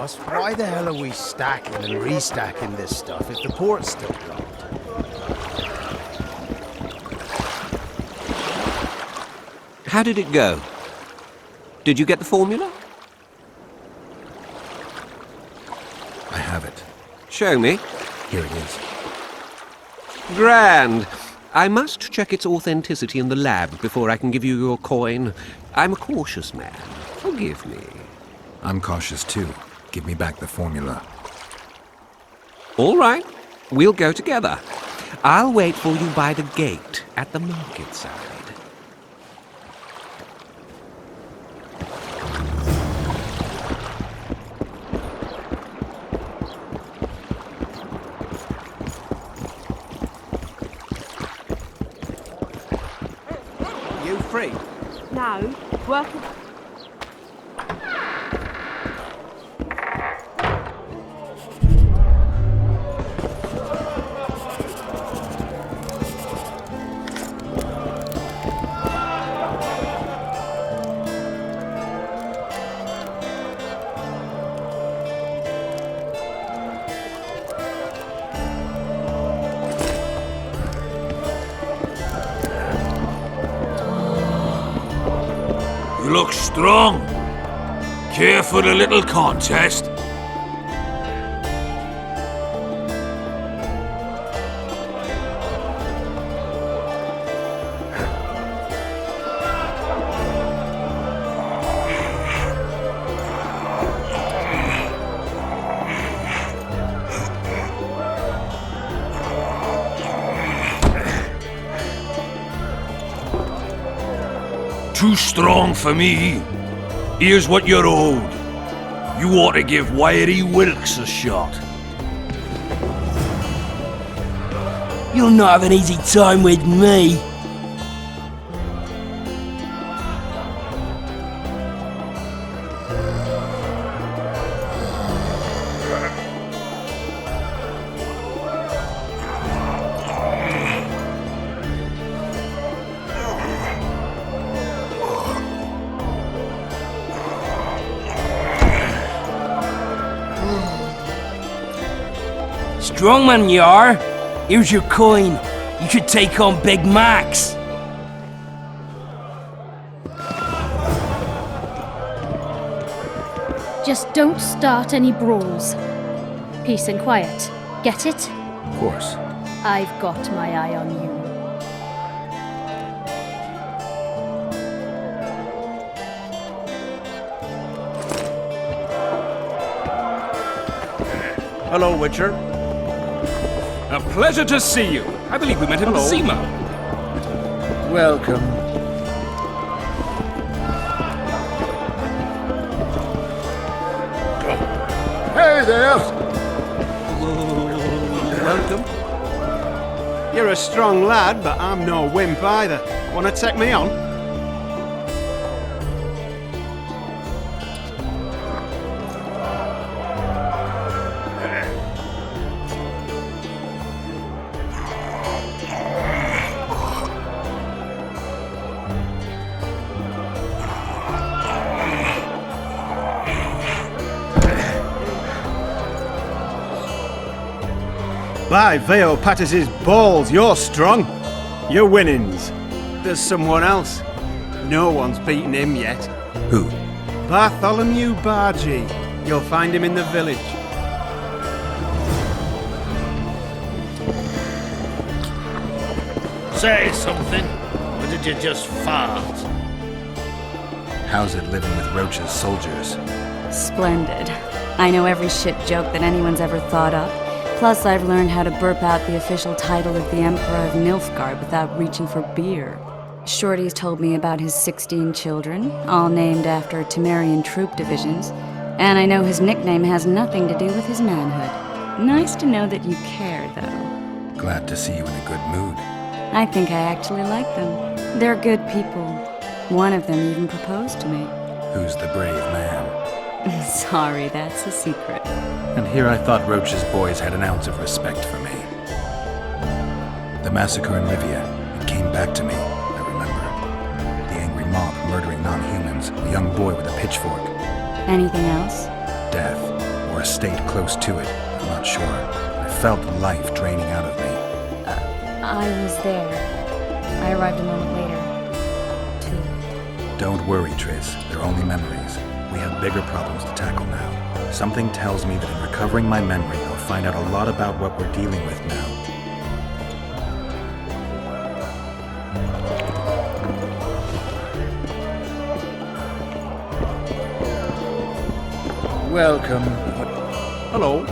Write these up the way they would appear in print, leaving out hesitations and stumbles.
boss, why the hell are we stacking and restacking this stuff if the port's still blocked? How did it go? Did you get the formula? I have it. Show me. Here it is. Grand. I must check its authenticity in the lab before I can give you your coin. I'm a cautious man. Forgive me. I'm cautious too. Give me back the formula. All right. We'll go together. I'll wait for you by the gate at the market side. You free? No, working. You look strong. Care for the little contest? Too strong for me. Here's what you're owed. You ought to give Wiry Wilkes a shot. You'll not have an easy time with me. Strong man you are. Here's your coin. You should take on Big Max. Just don't start any brawls. Peace and quiet. Get it? Of course. I've got my eye on you. Hello, Witcher. A pleasure to see you. I believe we met in Zima. Welcome. Hey there! Welcome. You're a strong lad, but I'm no wimp either. Wanna take me on? By Veo Patis's balls, you're strong. You're winnings. There's someone else. No one's beaten him yet. Who? Bartholomew Bargy. You'll find him in the village. Say something, or did you just fart? How's it living with Roach's soldiers? Splendid. I know every shit joke that anyone's ever thought up. Plus, I've learned how to burp out the official title of the Emperor of Nilfgaard without reaching for beer. Shorty's told me about his 16 children, all named after Temerian troop divisions, and I know his nickname has nothing to do with his manhood. Nice to know that you care, though. Glad to see you in a good mood. I think I actually like them. They're good people. One of them even proposed to me. Who's the brave man? Sorry, that's a secret. And here I thought Roach's boys had an ounce of respect for me. The massacre in Rivia, it came back to me, I remember. The angry mob murdering non-humans, a young boy with a pitchfork. Anything else? Death. or a state close to it. I'm not sure. I felt life draining out of me. I was there. I arrived a moment later. Too. Don't worry, Triss. They're only memories. We have bigger problems to tackle now. Something tells me that in recovering my memory, I'll find out a lot about what we're dealing with now. Welcome. Hello.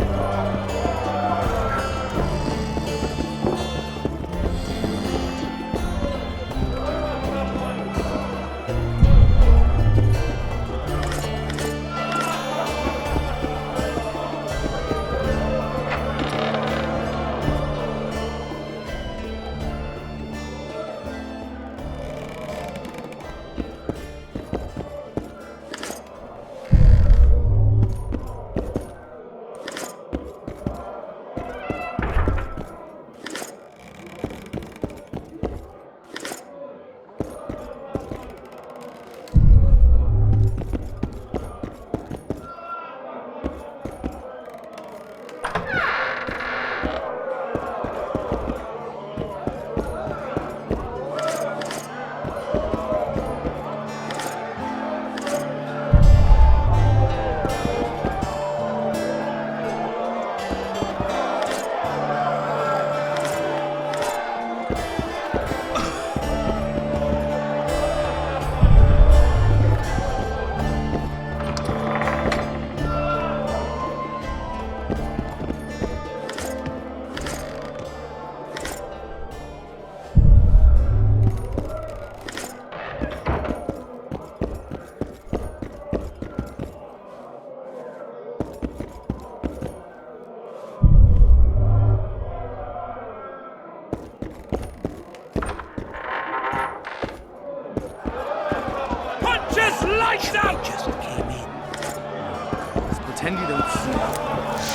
Pretend you don't see it.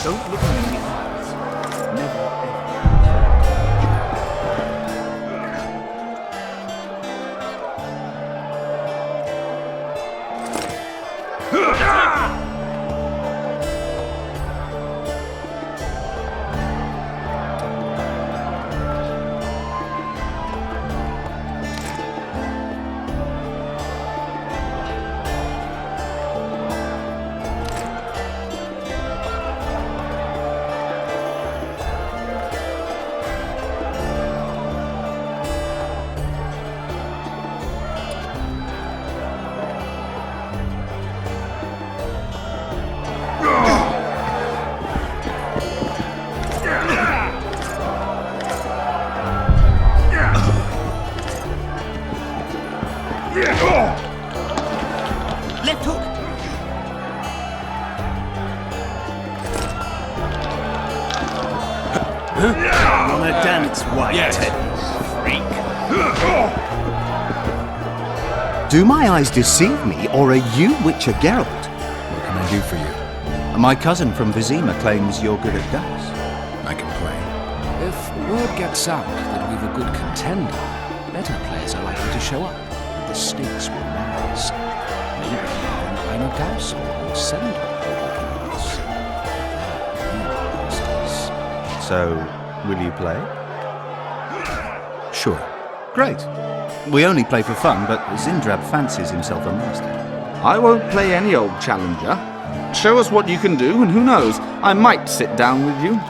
Don't look me in the eyes. Never, Left hook! On a dance, white freak. Do my eyes deceive me, or are you Witcher Geralt? What can I do for you? My cousin from Vizima claims you're good at dice. I can play. If word gets out that we've a good contender, better players are likely to show up. The stakes will rise. Maybe even Einer Gauss or send So, will you play? Sure. Great. We only play for fun, but Zindrab fancies himself a master. I won't play any old challenger. Show us what you can do, and who knows, I might sit down with you.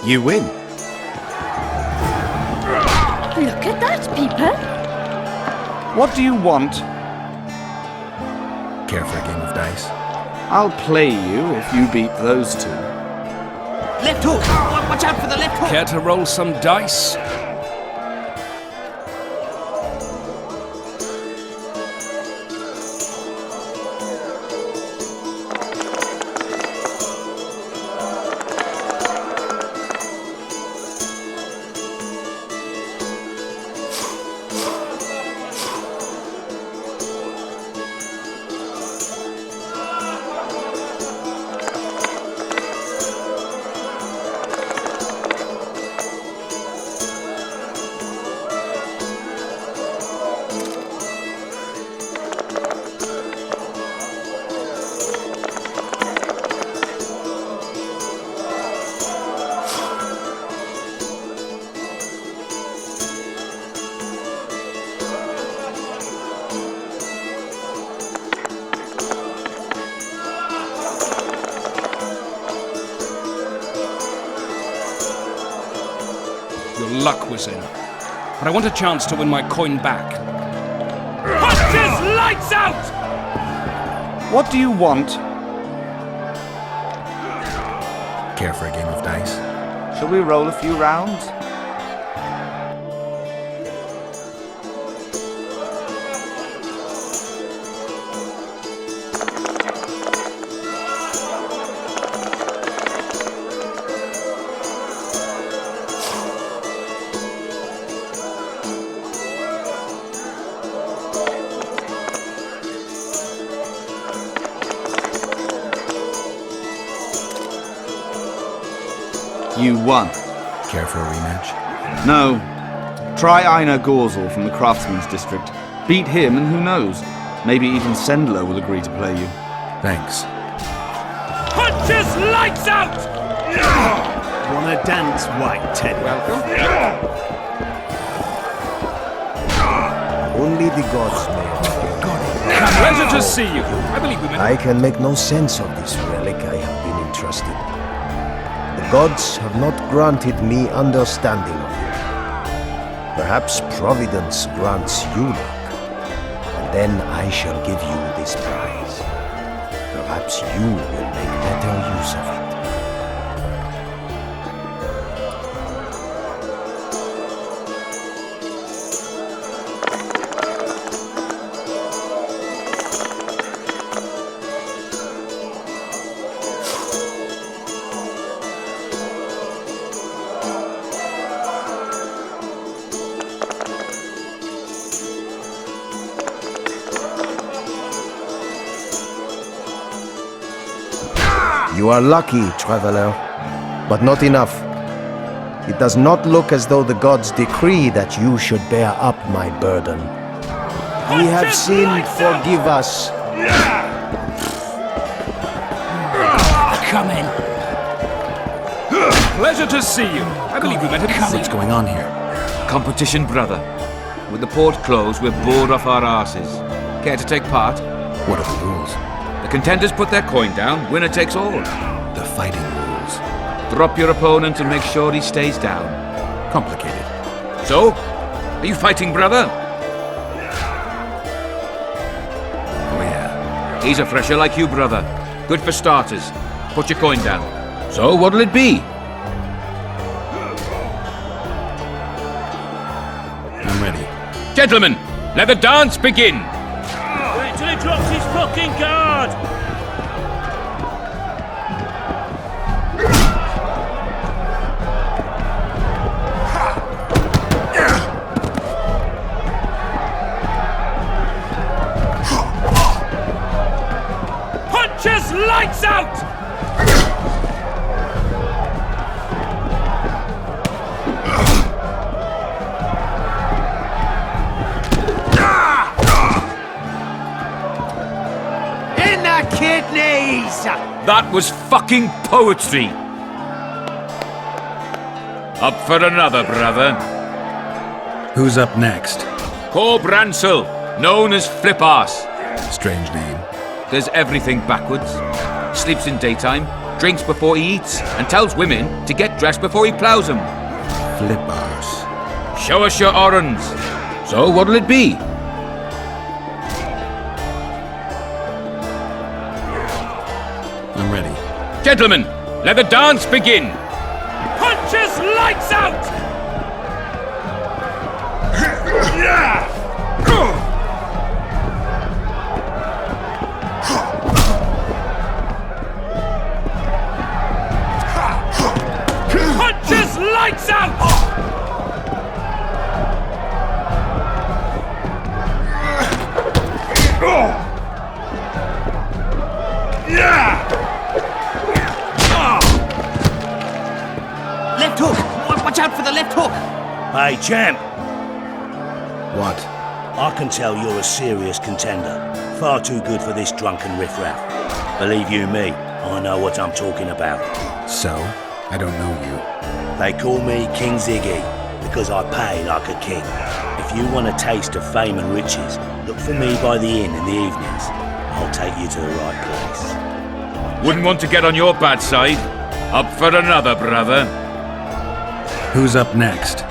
You win. Look at that, people! What do you want? Care for a game of dice? I'll play you if you beat those two. Left hook! Watch out for the left hook! Care to roll some dice? Your luck was in. But I want a chance to win my coin back. Hunter's lights out! What do you want? Care for a game of dice? Shall we roll a few rounds? You won. Care for a rematch? No. Try Einar Gorzel from the Craftsman's District. Beat him and who knows? Maybe even Sendler will agree to play you. Thanks. Hunter's lights out! Wanna dance, White Ted? Welcome. Only the gods may. Pleasure to see you. I believe we met. I can make no sense of this relic I have been entrusted. The gods have not granted me understanding of it. Perhaps Providence grants you luck, and then I shall give you this prize. Perhaps you will make better use of it. You are lucky, traveler, but not enough. It does not look as though the gods decree that you should bear up my burden. We have sinned, forgive us. Come in. Pleasure to see you. I believe we met at What's going on here? Competition, brother. With the port closed, we're bored off our asses. Care to take part? What are the rules? The contenders put their coin down, winner takes all. The fighting rules. Drop your opponent and make sure he stays down. Complicated. So, are you fighting, brother? Oh yeah. He's a fresher like you, brother. Good for starters. Put your coin down. So, what'll it be? I'm ready. Gentlemen, let the dance begin! Wait till he drops his fucking guard! Punches lights out! Kidneys! That was fucking poetry! Up for another, brother. Who's up next? Cor Bransel, known as Flip-Arse. Strange name. Does everything backwards. Sleeps in daytime, drinks before he eats, and tells women to get dressed before he plows them. Flip-Arse. Show us your orange. So what'll it be? I'm ready. Gentlemen, let the dance begin! Punches lights out! Punches lights out! Left hook! Watch out for the left hook! Hey, champ. What? I can tell you're a serious contender. Far too good for this drunken riffraff. Believe you me, I know what I'm talking about. So? I don't know you. They call me King Ziggy because I pay like a king. If you want a taste of fame and riches, look for me by the inn in the evenings. I'll take you to the right place. Wouldn't want to get on your bad side. Up for another, brother. Who's up next?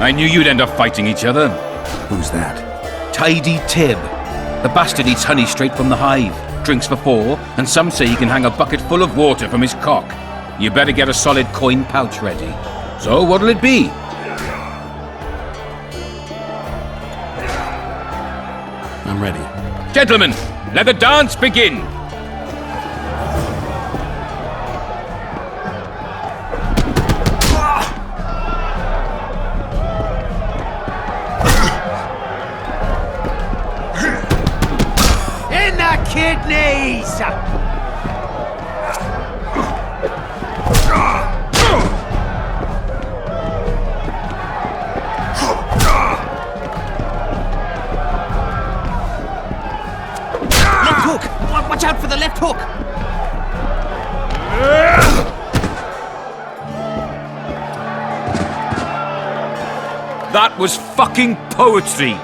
I knew you'd end up fighting each other. Who's that? Tidy Tib. The bastard eats honey straight from the hive, drinks for 4, and some say he can hang a bucket full of water from his cock. You better get a solid coin pouch ready. So what'll it be? I'm ready. Gentlemen, let the dance begin! In the kidneys! Left hook! Watch out for the left hook! That was fucking poetry!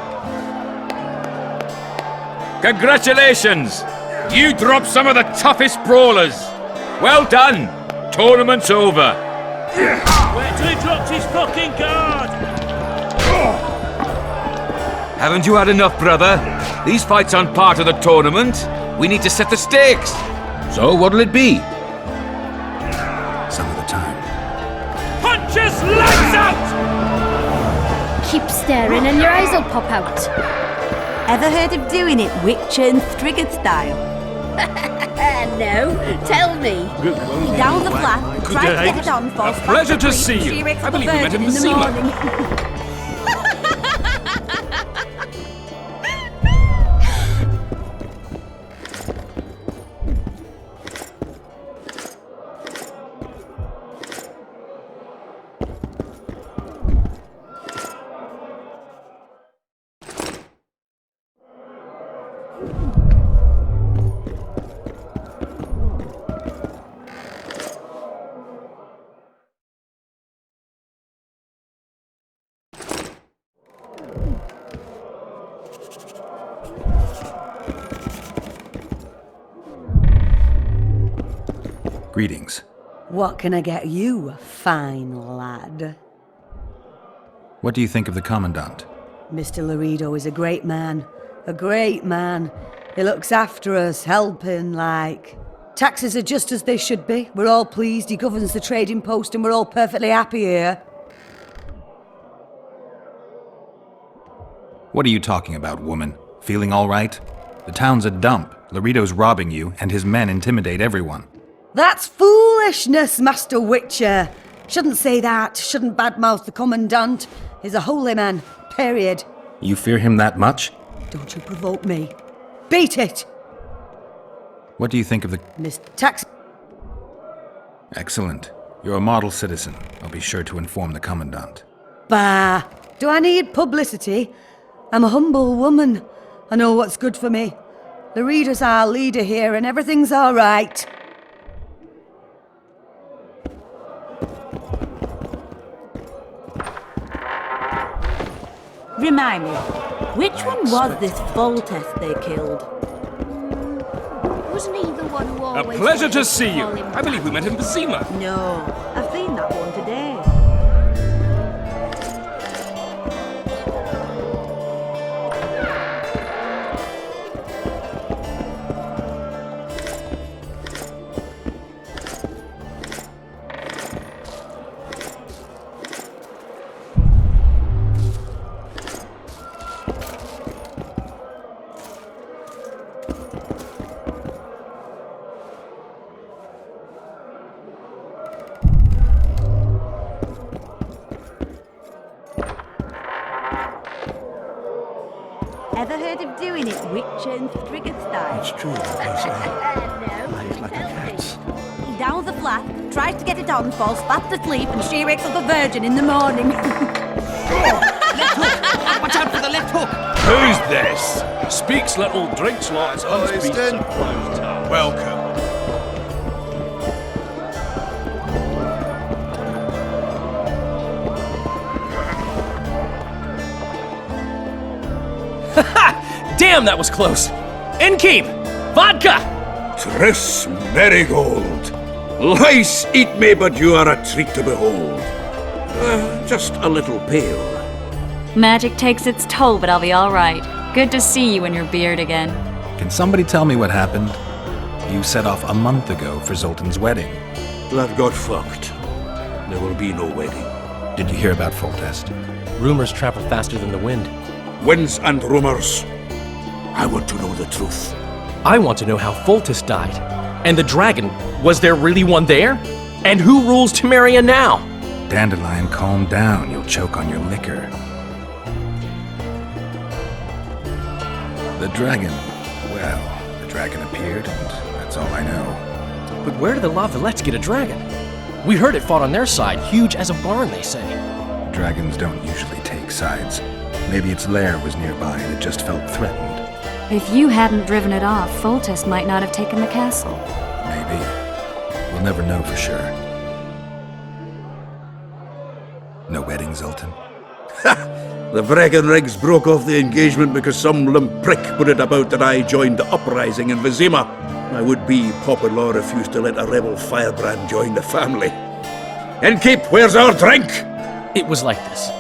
Congratulations! You dropped some of the toughest brawlers! Well done! Tournament's over! Wait till he drops his fucking guard! Haven't you had enough, brother? These fights aren't part of the tournament. We need to set the stakes. So what'll it be? Some of the time. Punches lights out! Keep staring and your eyes will pop out. Ever heard of doing it Witcher and Striggett style? No, tell me. Down the flat, try to get it on for pleasure to see you. I believe we met in the SEMA. Greetings. What can I get you, fine lad? What do you think of the Commandant? Mr. Laredo is a great man. A great man. He looks after us, helping, like. Taxes are just as they should be. We're all pleased. He governs the trading post and we're all perfectly happy here. What are you talking about, woman? Feeling all right? The town's a dump. Laredo's robbing you, and his men intimidate everyone. That's foolishness, Master Witcher. Shouldn't say that. Shouldn't badmouth the Commandant. He's a holy man. Period. You fear him that much? Don't you provoke me. Beat it! What do you think of the... Miss Tax... Excellent. You're a model citizen. I'll be sure to inform the Commandant. Bah! Do I need publicity? I'm a humble woman. I know what's good for me. Laredo's our leader here and everything's all right. Remind me, which one was this Volteth they killed? Wasn't he the one who A always... pleasure to see you. I believe we met in the SEMA. No, I've seen that one today. Ever heard of doing it Witcher and Striggett style? It's true, what they say. Lies like a cat's. He downs the flat, tries to get it on, falls fast asleep, and she wakes up a virgin in the morning. Left hook! Watch out for the left hook! Who's this? Speaks little, drinks lots, Hoiston. Welcome. Damn, that was close. Innkeep! Vodka! Triss Marigold. Lice eat me, but you are a treat to behold. just a little pale. Magic takes its toll, but I'll be all right. Good to see you in your beard again. Can somebody tell me what happened? You set off a month ago for Zoltan's wedding. That got fucked. There will be no wedding. Did you hear about Foltest? Rumors travel faster than the wind. Winds and rumors. I want to know the truth. I want to know how Foltest died. And the dragon, was there really one there? And who rules Temeria now? Dandelion, calm down. You'll choke on your liquor. The dragon. Well, the dragon appeared, and that's all I know. But where did the Lavalettes get a dragon? We heard it fought on their side, huge as a barn, they say. Dragons don't usually take sides. Maybe its lair was nearby and it just felt threatened. If you hadn't driven it off, Foltest might not have taken the castle. Maybe. We'll never know for sure. No wedding, Zoltan? The Vregenrigs broke off the engagement because some limp prick put it about that I joined the uprising in Vizima. My would-be Popper-in-law refused to let a rebel firebrand join the family. Innkeep, where's our drink? It was like this.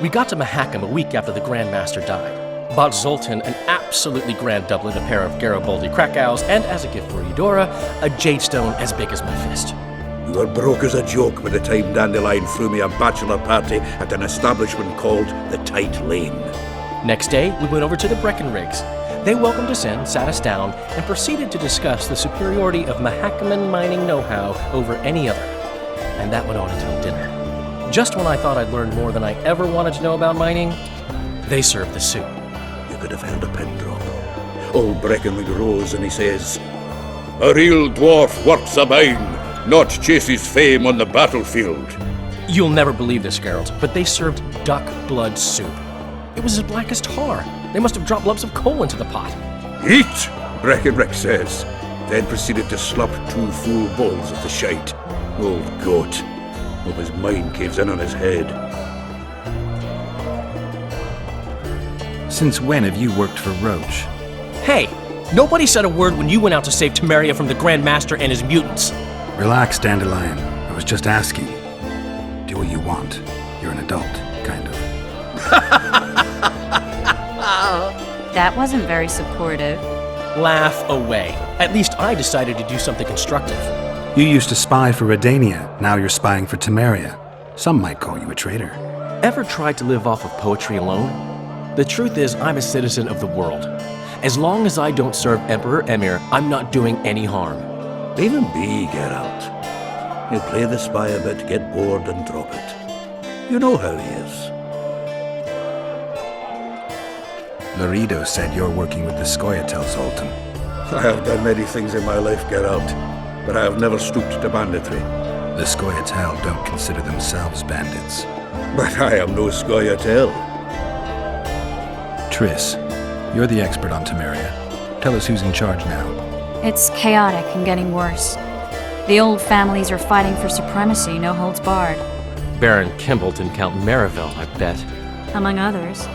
We got to Mahakam a week after the Grand Master died. Bought Zoltan an absolutely grand doublet, a pair of Garibaldi Krakau's, and as a gift for Eudora, a jade stone as big as my fist. You were broke as a joke by the time Dandelion threw me a bachelor party at an establishment called the Tight Lane. Next day, we went over to the Breckenrigs. They welcomed us in, sat us down, and proceeded to discuss the superiority of Mahakaman mining know-how over any other. And that went on until dinner. Just when I thought I'd learned more than I ever wanted to know about mining, they served the soup. You could have held a pin drop. Old Breckenridge rose and he says, "A real dwarf works a mine, not chases fame on the battlefield." You'll never believe this, Geralt, but they served duck blood soup. It was as black as tar. They must have dropped lumps of coal into the pot. "Eat," Breckenridge says, then proceeded to slop 2 full bowls of the shite. Old goat. Hope his mind caves in on his head. Since when have you worked for Roach? Hey, nobody said a word when you went out to save Temeria from the Grand Master and his mutants. Relax, Dandelion. I was just asking. Do what you want. You're an adult, kind of. That wasn't very supportive. Laugh away. At least I decided to do something constructive. You used to spy for Redania. Now you're spying for Temeria. Some might call you a traitor. Ever tried to live off of poetry alone? The truth is, I'm a citizen of the world. As long as I don't serve Emperor Emir, I'm not doing any harm. Leave him be, Geralt. He'll play the spy a bit, get bored and drop it. You know how he is. Laredo said you're working with the Scoia'tael, Zoltan. I have done many things in my life, Geralt, but I have never stooped to banditry. The Scoia'tael don't consider themselves bandits. But I am no Scoia'tael. Triss, you're the expert on Temeria. Tell us who's in charge now. It's chaotic and getting worse. The old families are fighting for supremacy, no holds barred. Baron Kimbolt and Count Merivale, I bet. Among others.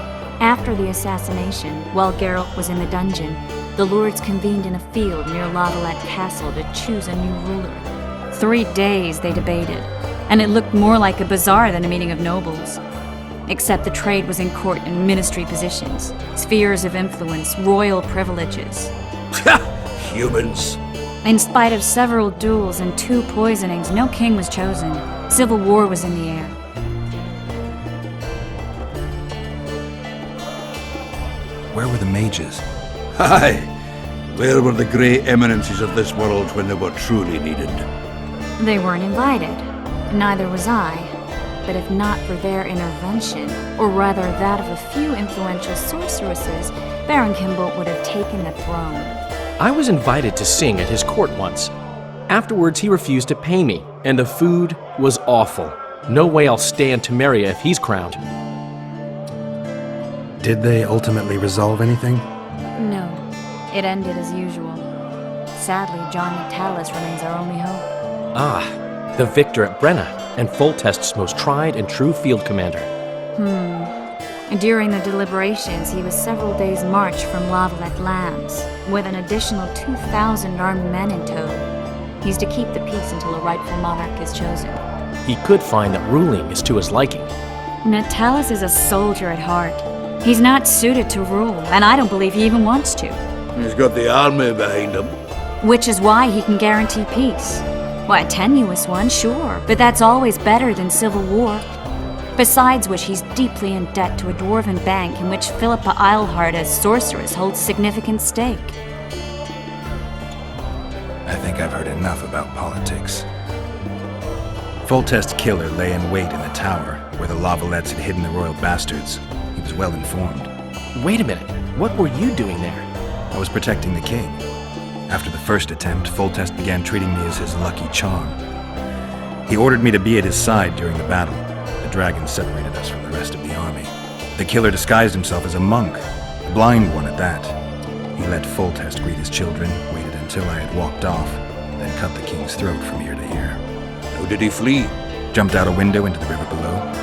After the assassination, while Geralt was in the dungeon, the lords convened in a field near Lavalette Castle to choose a new ruler. 3 days they debated, and it looked more like a bazaar than a meeting of nobles. Except the trade was in court and ministry positions, spheres of influence, royal privileges. Humans. In spite of several duels and 2 poisonings, no king was chosen. Civil war was in the air. Where were the mages? Aye. Where were the grey eminences of this world when they were truly needed? They weren't invited. Neither was I. But if not for their intervention, or rather that of a few influential sorceresses, Baron Kimbolt would have taken the throne. I was invited to sing at his court once. Afterwards, he refused to pay me, and the food was awful. No way I'll stay in Temeria if he's crowned. Did they ultimately resolve anything? No. It ended as usual. Sadly, John Natalis remains our only hope. Ah, the victor at Brenna, and Foltest's most tried and true field commander. During the deliberations, he was several days' march from Lavalette lands, with an additional 2,000 armed men in tow. He's to keep the peace until a rightful monarch is chosen. He could find that ruling is to his liking. Natalis is a soldier at heart. He's not suited to rule, and I don't believe he even wants to. He's got the army behind him. Which is why he can guarantee peace. Why, a tenuous one, sure, but that's always better than civil war. Besides which, he's deeply in debt to a dwarven bank in which Philippa Eilhart, as sorceress, holds significant stake. I think I've heard enough about politics. Foltest's killer lay in wait in the tower, where the Lavalettes had hidden the royal bastards. He was well informed. Wait a minute. What were you doing there? I was protecting the king. After the first attempt, Foltest began treating me as his lucky charm. He ordered me to be at his side during the battle. The dragon separated us from the rest of the army. The killer disguised himself as a monk, a blind one at that. He let Foltest greet his children, waited until I had walked off, then cut the king's throat from ear to ear. How did he flee? Jumped out a window into the river below.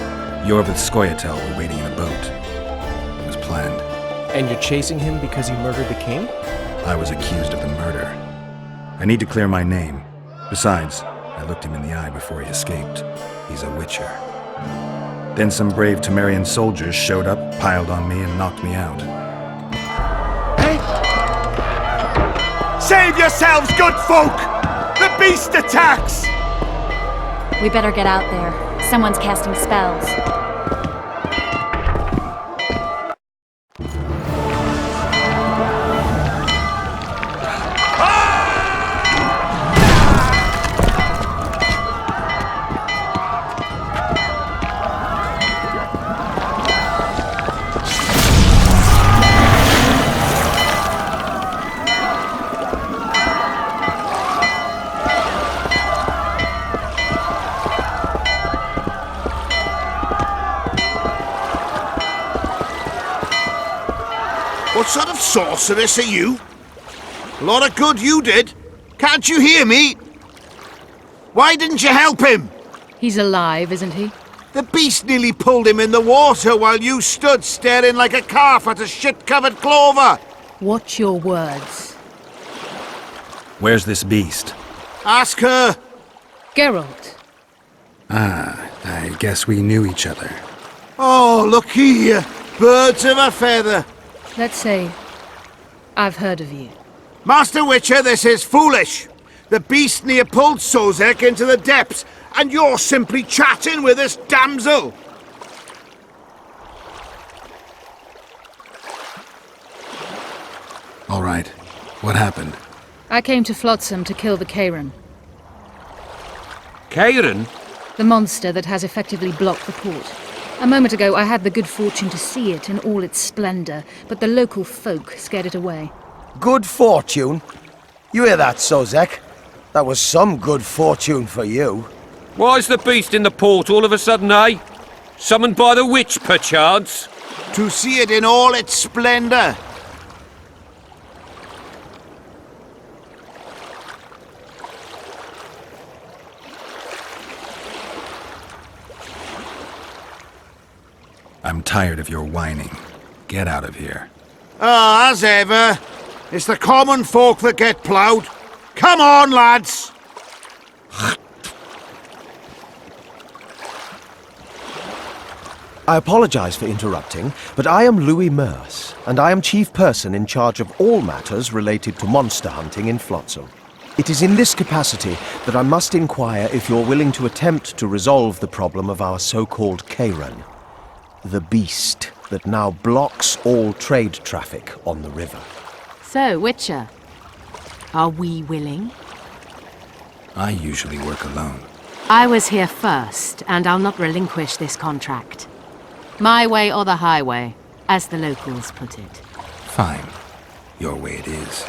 Yorv with Skoyatel were waiting in a boat. It was planned. And you're chasing him because he murdered the king? I was accused of the murder. I need to clear my name. Besides, I looked him in the eye before he escaped. He's a witcher. Then some brave Temerian soldiers showed up, piled on me, and knocked me out. Hey! Save yourselves, good folk! The beast attacks! We better get out there. Someone's casting spells. What sort of sorceress are you? A lot of good you did. Can't you hear me? Why didn't you help him? He's alive, isn't he? The beast nearly pulled him in the water while you stood staring like a calf at a shit-covered clover. Watch your words. Where's this beast? Ask her. Geralt. Ah, I guess we knew each other. Oh, look here. Birds of a feather. Let's say I've heard of you. Master Witcher, this is foolish. The beast near pulled Sozek into the depths, and you're simply chatting with this damsel. All right. What happened? I came to Flotsam to kill the Kairan. Kairan? The monster that has effectively blocked the port. A moment ago, I had the good fortune to see it in all its splendor, but the local folk scared it away. Good fortune? You hear that, Sozek? That was some good fortune for you. Why's the beast in the port all of a sudden, eh? Summoned by the witch, perchance? To see it in all its splendor. I'm tired of your whining. Get out of here. Ah, as ever. It's the common folk that get ploughed. Come on, lads! I apologize for interrupting, but I am Louis Merce, and I am chief person in charge of all matters related to monster hunting in Flotsam. It is in this capacity that I must inquire if you're willing to attempt to resolve the problem of our so-called Kairan, the beast that now blocks all trade traffic on the river. So, Witcher, are we willing? I usually work alone. I was here first, and I'll not relinquish this contract. My way or the highway, as the locals put it. Fine. Your way it is.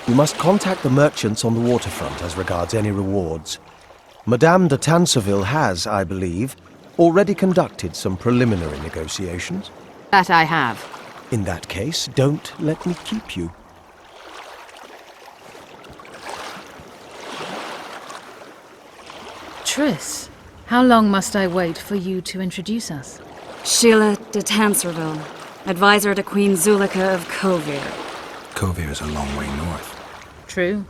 You must contact the merchants on the waterfront as regards any rewards. Madame de Tanseville has, I believe, already conducted some preliminary negotiations. That I have. In that case, don't let me keep you. Triss, how long must I wait for you to introduce us? Sheila de Tanserville, advisor to Queen Zulika of Kovir. Kovir is a long way north. True.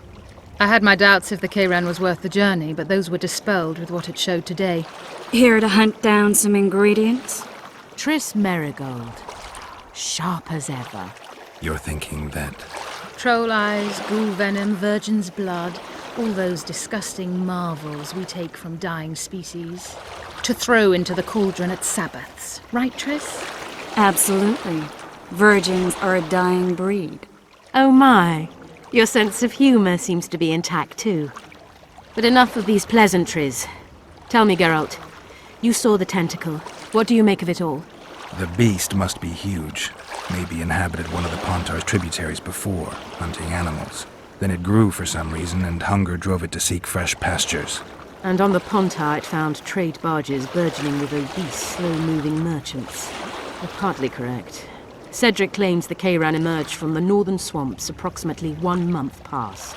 I had my doubts if the Kairan was worth the journey, but those were dispelled with what it showed today. Here to hunt down some ingredients? Triss Merigold. Sharp as ever. You're thinking that... Troll eyes, ghoul venom, virgin's blood, all those disgusting marvels we take from dying species. To throw into the cauldron at Sabbaths. Right, Triss? Absolutely. Virgins are a dying breed. Oh my. Your sense of humour seems to be intact too. But enough of these pleasantries. Tell me, Geralt. You saw the tentacle. What do you make of it all? The beast must be huge. Maybe inhabited one of the Pontar's tributaries before, hunting animals. Then it grew for some reason, and hunger drove it to seek fresh pastures. And on the Pontar it found trade barges burgeoning with obese, slow-moving merchants. You're partly correct. Cedric claims the Kayran emerged from the northern swamps approximately 1 month past.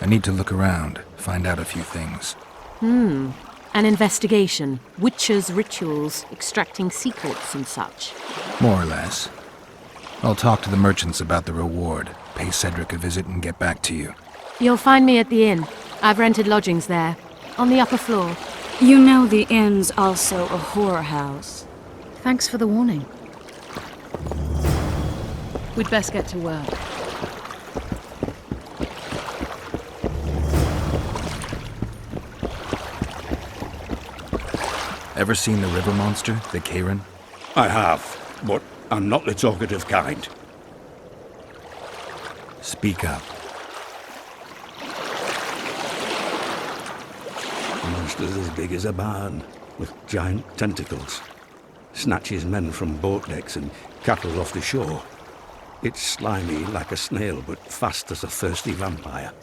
I need to look around, find out a few things. An investigation. Witches' rituals, extracting secrets and such. More or less. I'll talk to the merchants about the reward, pay Cedric a visit and get back to you. You'll find me at the inn. I've rented lodgings there, on the upper floor. You know the inn's also a whorehouse. Thanks for the warning. We'd best get to work. Ever seen the river monster, the Kayran? I have, but I'm not the talkative kind. Speak up. Monsters as big as a barn, with giant tentacles. Snatches men from boat decks and cattle off the shore. It's slimy like a snail, but fast as a thirsty vampire.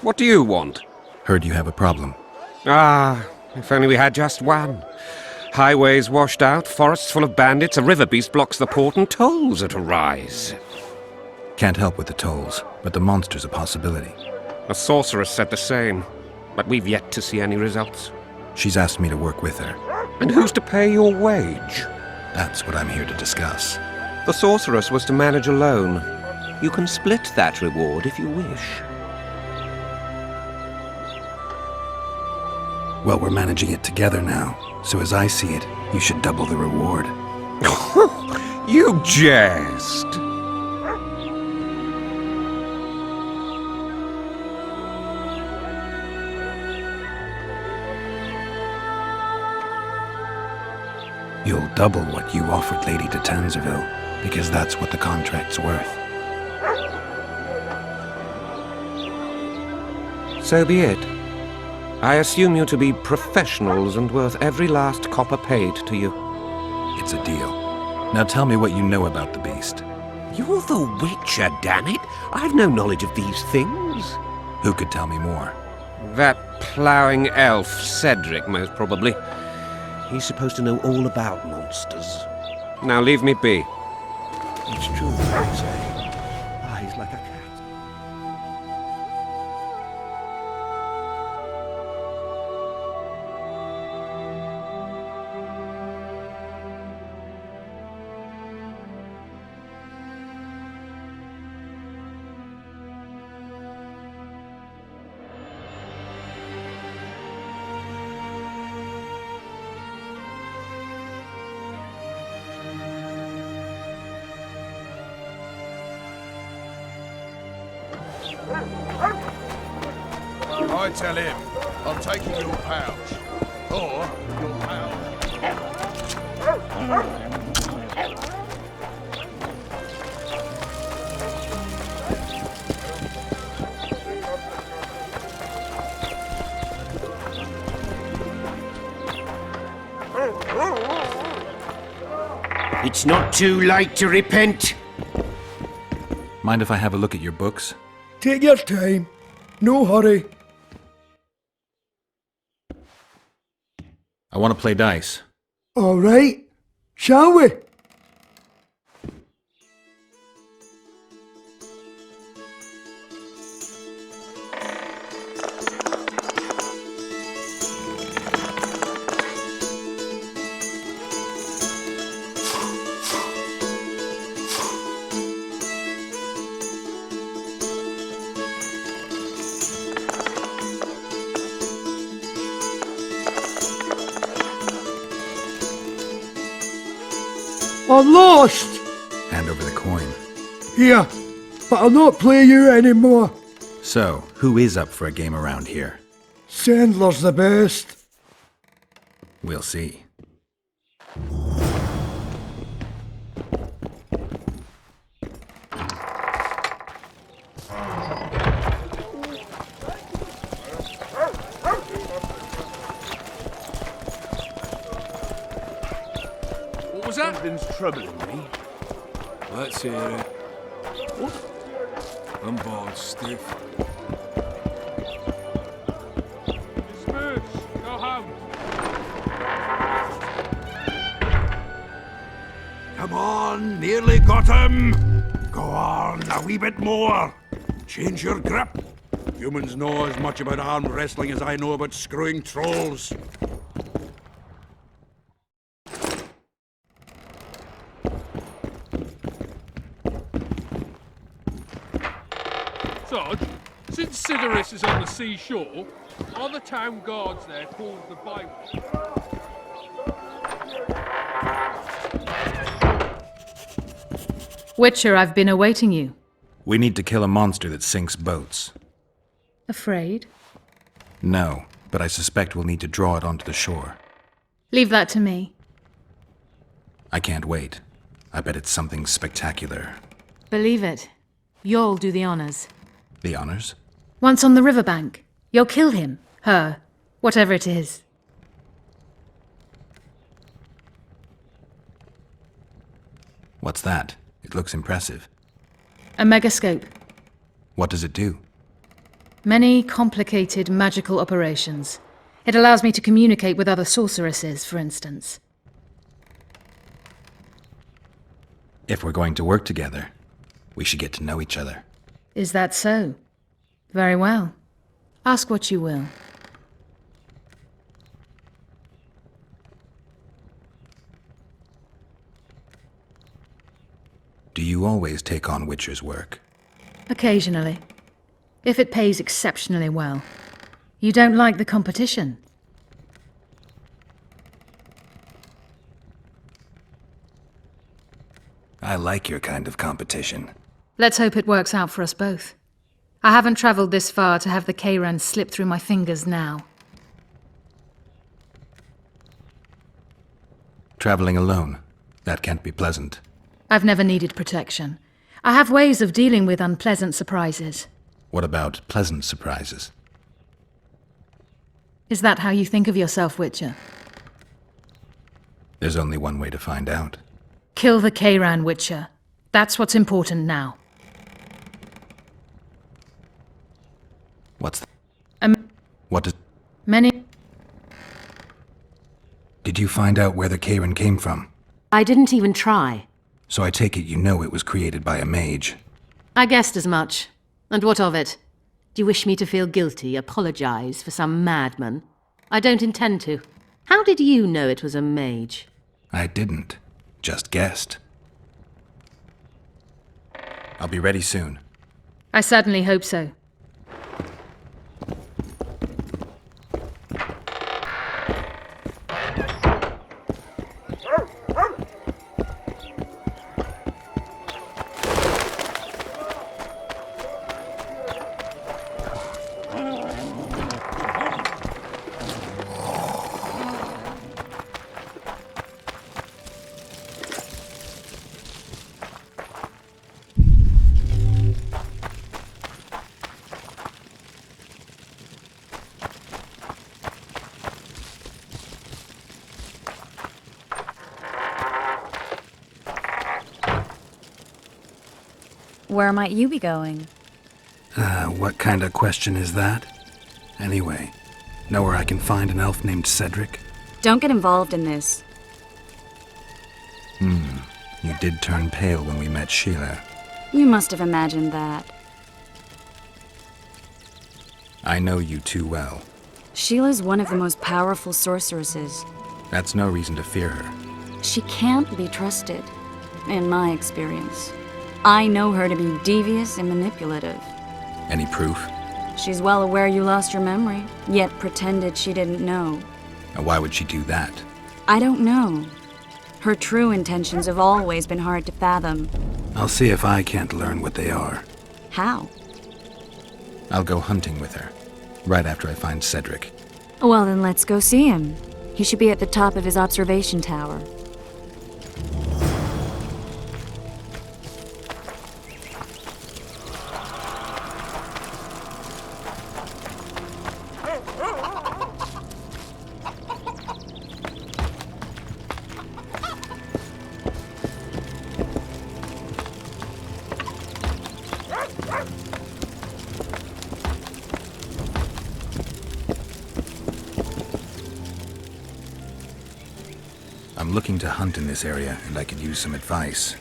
What do you want? Heard you have a problem. Ah, if only we had just one. Highways washed out, forests full of bandits, a river beast blocks the port, and tolls at a rise. Can't help with the tolls, but the monster's a possibility. A sorceress said the same, but we've yet to see any results. She's asked me to work with her. And who's to pay your wage? That's what I'm here to discuss. The sorceress was to manage alone. You can split that reward if you wish. Well, we're managing it together now, so as I see it, you should double the reward. You jest! You'll double what you offered Lady de Tanzerville, because that's what the contract's worth. So be it. I assume you to be professionals and worth every last copper paid to you. It's a deal. Now tell me what you know about the beast. You're the Witcher, damn it! I've no knowledge of these things. Who could tell me more? That ploughing elf, Cedric, most probably. He's supposed to know all about monsters. Now leave me be. It's true, I say. Eyes like a cat. I tell him I'm taking your pouch. Or your pouch. It's not too late to repent. Mind if I have a look at your books? Take your time. No hurry. I want to play dice. All right. Shall we? I'm lost! Hand over the coin. Here, but I'll not play you anymore. So, who is up for a game around here? Sandler's the best. We'll see. What was that? Something's troubling me. Let's hear it. What? I'm bored stiff. Disperse. Go home. Come on, nearly got him. Go on, a wee bit more. Change your grip. Humans know as much about arm wrestling as I know about screwing trolls. Sarge, since Sidoris is on the seashore, are the town guards there called the Byway? Witcher, I've been awaiting you. We need to kill a monster that sinks boats. Afraid? No, but I suspect we'll need to draw it onto the shore. Leave that to me. I can't wait. I bet it's something spectacular. Believe it. You'll do the honors. The honors? Once on the riverbank, you'll kill him, her, whatever it is. What's that? It looks impressive. A megascope. What does it do? Many complicated magical operations. It allows me to communicate with other sorceresses, for instance. If we're going to work together, we should get to know each other. Is that so? Very well. Ask what you will. Do you always take on Witcher's work? Occasionally. If it pays exceptionally well. You don't like the competition? I like your kind of competition. Let's hope it works out for us both. I haven't traveled this far to have the Kayran slip through my fingers now. Traveling alone. That can't be pleasant. I've never needed protection. I have ways of dealing with unpleasant surprises. What about pleasant surprises? Is that how you think of yourself, Witcher? There's only one way to find out. Kill the Kayran, Witcher. That's what's important now. What's that? What does... Many... Did you find out where the Kayran came from? I didn't even try. So I take it you know it was created by a mage. I guessed as much. And what of it? Do you wish me to feel guilty, apologize for some madman? I don't intend to. How did you know it was a mage? I didn't. Just guessed. I'll be ready soon. I certainly hope so. Where might you be going? What kind of question is that? Anyway, know where I can find an elf named Cedric? Don't get involved in this. You did turn pale when we met Sheila. You must have imagined that. I know you too well. Sheila's one of the most powerful sorceresses. That's no reason to fear her. She can't be trusted, in my experience. I know her to be devious and manipulative. Any proof? She's well aware you lost your memory, yet pretended she didn't know. And why would she do that? I don't know. Her true intentions have always been hard to fathom. I'll see if I can't learn what they are. How? I'll go hunting with her, right after I find Cedric. Well, then let's go see him. He should be at the top of his observation tower. I'm looking to hunt in this area, and I could use some advice.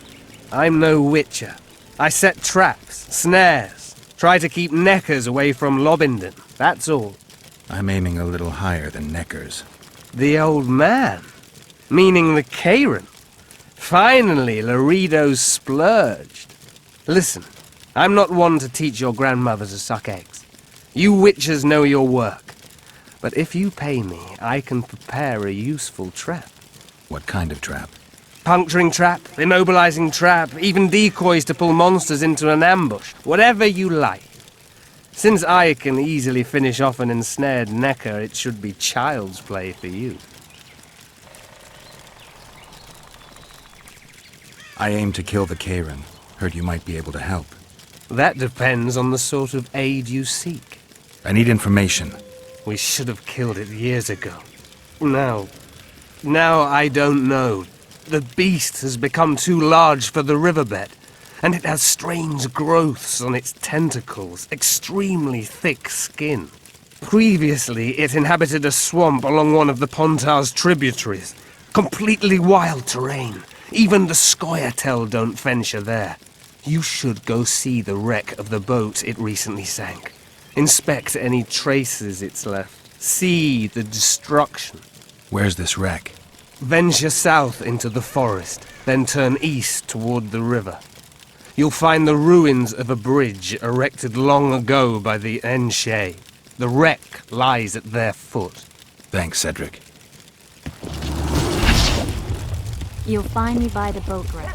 I'm no witcher. I set traps, snares, try to keep neckers away from Lobindon, that's all. I'm aiming a little higher than Neckers. The old man? Meaning the Karen? Finally, Laredo's splurged. Listen, I'm not one to teach your grandmother to suck eggs. You witchers know your work. But if you pay me, I can prepare a useful trap. What kind of trap? Puncturing trap, immobilizing trap, even decoys to pull monsters into an ambush. Whatever you like. Since I can easily finish off an ensnared necker, it should be child's play for you. I aim to kill the Karen. Heard you might be able to help. That depends on the sort of aid you seek. I need information. We should have killed it years ago. Now I don't know. The beast has become too large for the riverbed, and it has strange growths on its tentacles, extremely thick skin. Previously, it inhabited a swamp along one of the Pontar's tributaries. Completely wild terrain. Even the Scoia'tael don't venture there. You should go see the wreck of the boat it recently sank. Inspect any traces it's left. See the destruction. Where's this wreck? Venture south into the forest, then turn east toward the river. You'll find the ruins of a bridge erected long ago by the Enshe. The wreck lies at their foot. Thanks, Cedric. You'll find me by the boat wreck.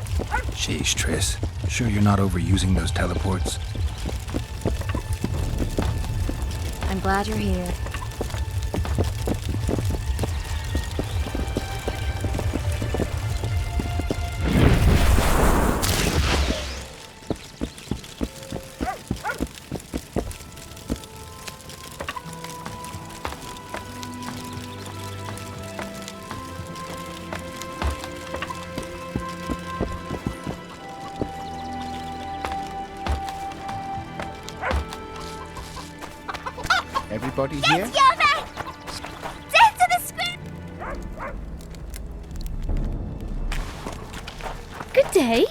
Sheesh, Triss. Sure you're not overusing those teleports? I'm glad you're here. Everybody here? Death to the squid! Good day.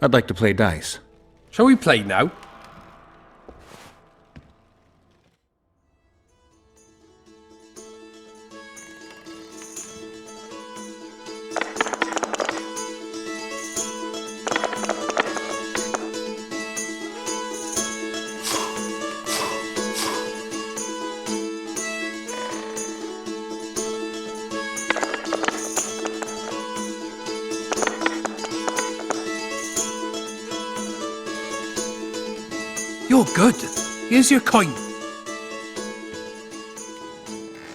I'd like to play dice. Shall we play now? You're good. Here's your coin.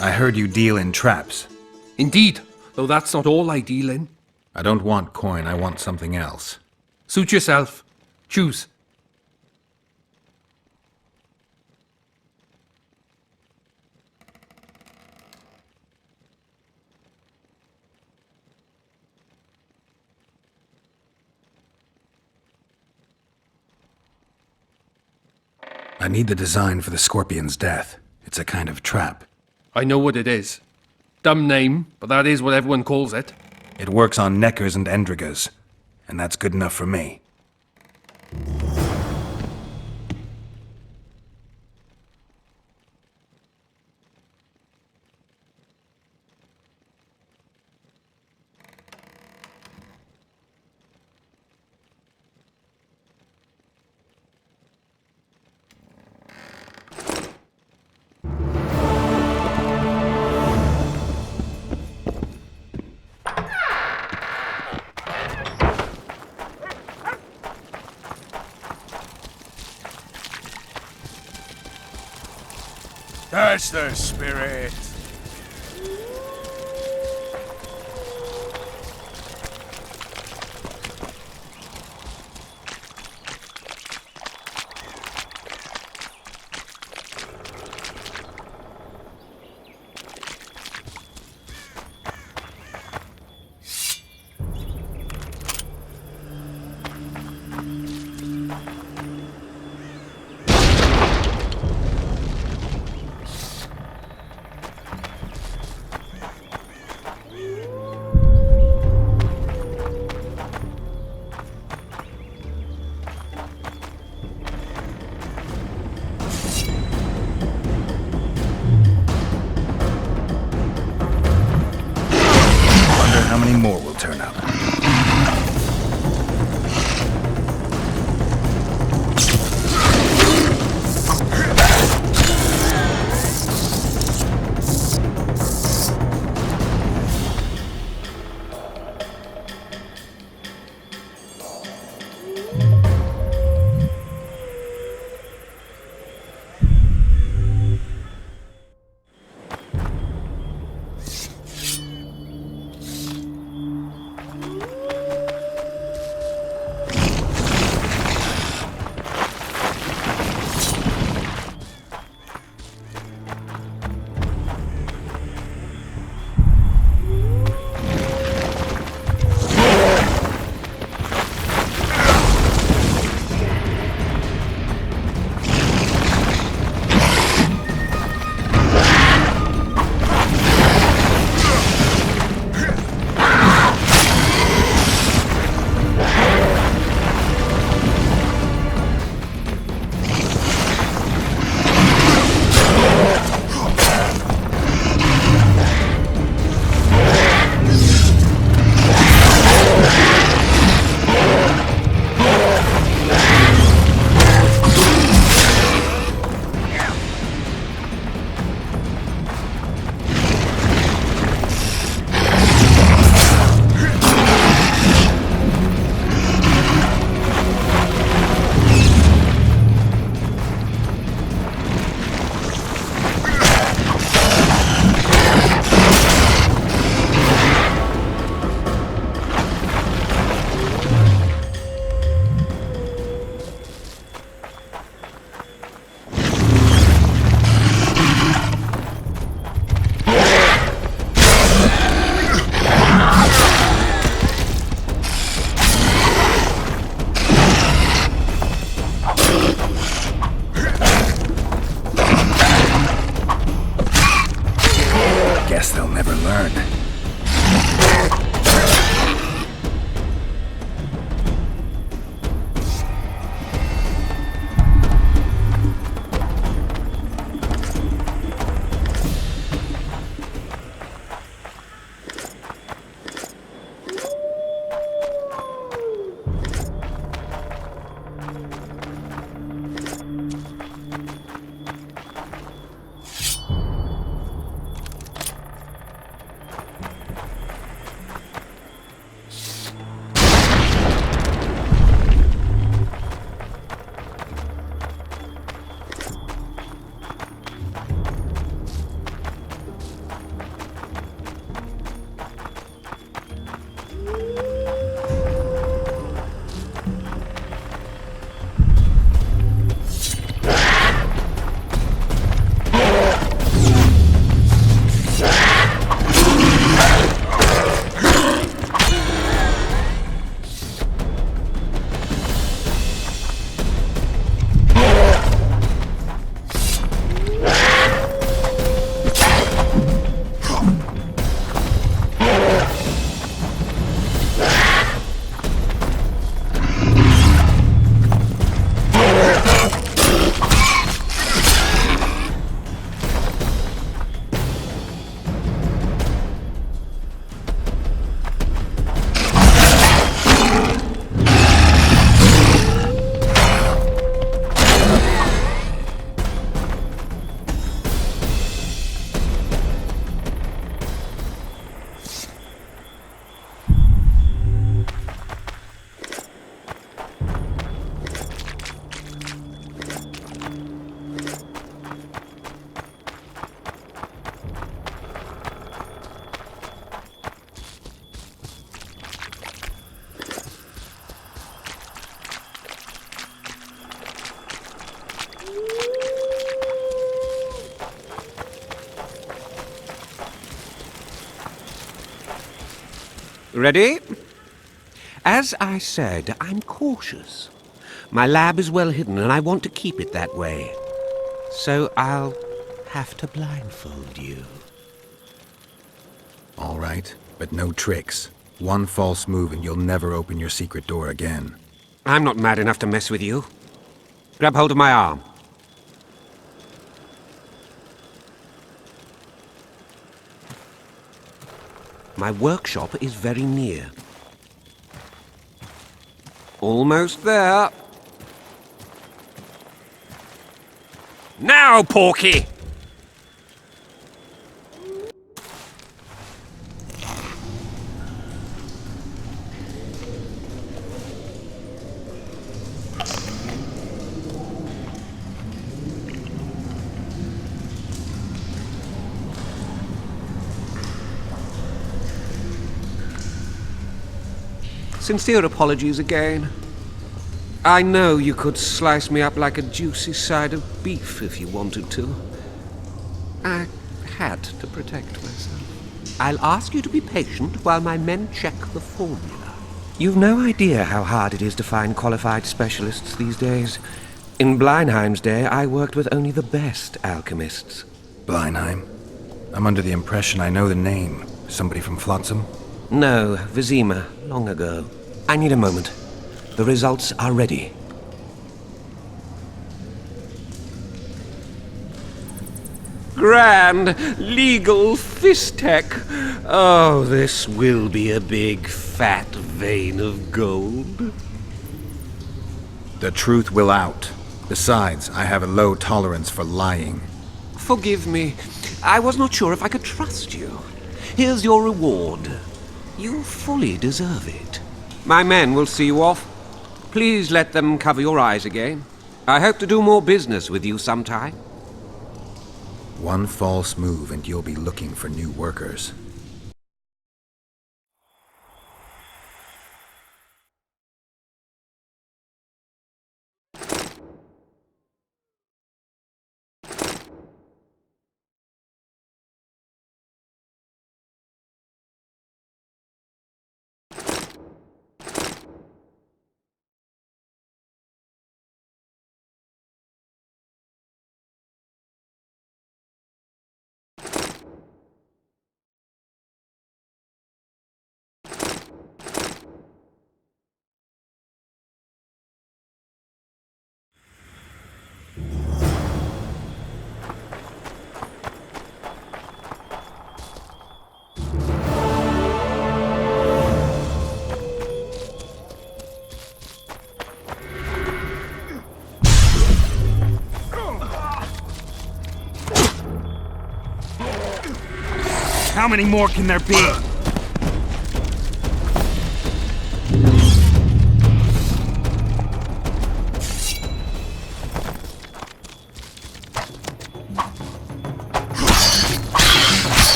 I heard you deal in traps. Indeed, though that's not all I deal in. I don't want coin, I want something else. Suit yourself. Choose. I need the design for the scorpion's death. It's a kind of trap. I know what it is. Dumb name, but that is what everyone calls it. It works on Neckers and Endrigas, and that's good enough for me. That's the spirit. Ready? As I said, I'm cautious. My lab is well hidden, and I want to keep it that way. So I'll have to blindfold you. All right, but no tricks. One false move and you'll never open your secret door again. I'm not mad enough to mess with you. Grab hold of my arm. My workshop is very near. Almost there. Now, Porky! Sincere apologies again. I know you could slice me up like a juicy side of beef if you wanted to. I had to protect myself. I'll ask you to be patient while my men check the formula. You've no idea how hard it is to find qualified specialists these days. In Bleinheim's day, I worked with only the best alchemists. Bleinheim? I'm under the impression I know the name. Somebody from Flotsam? No, Vizima, long ago. I need a moment. The results are ready. Grand legal fistech. Oh, this will be a big fat vein of gold. The truth will out. Besides, I have a low tolerance for lying. Forgive me. I was not sure if I could trust you. Here's your reward. You fully deserve it. My men will see you off. Please let them cover your eyes again. I hope to do more business with you sometime. One false move and you'll be looking for new workers. How many more can there be?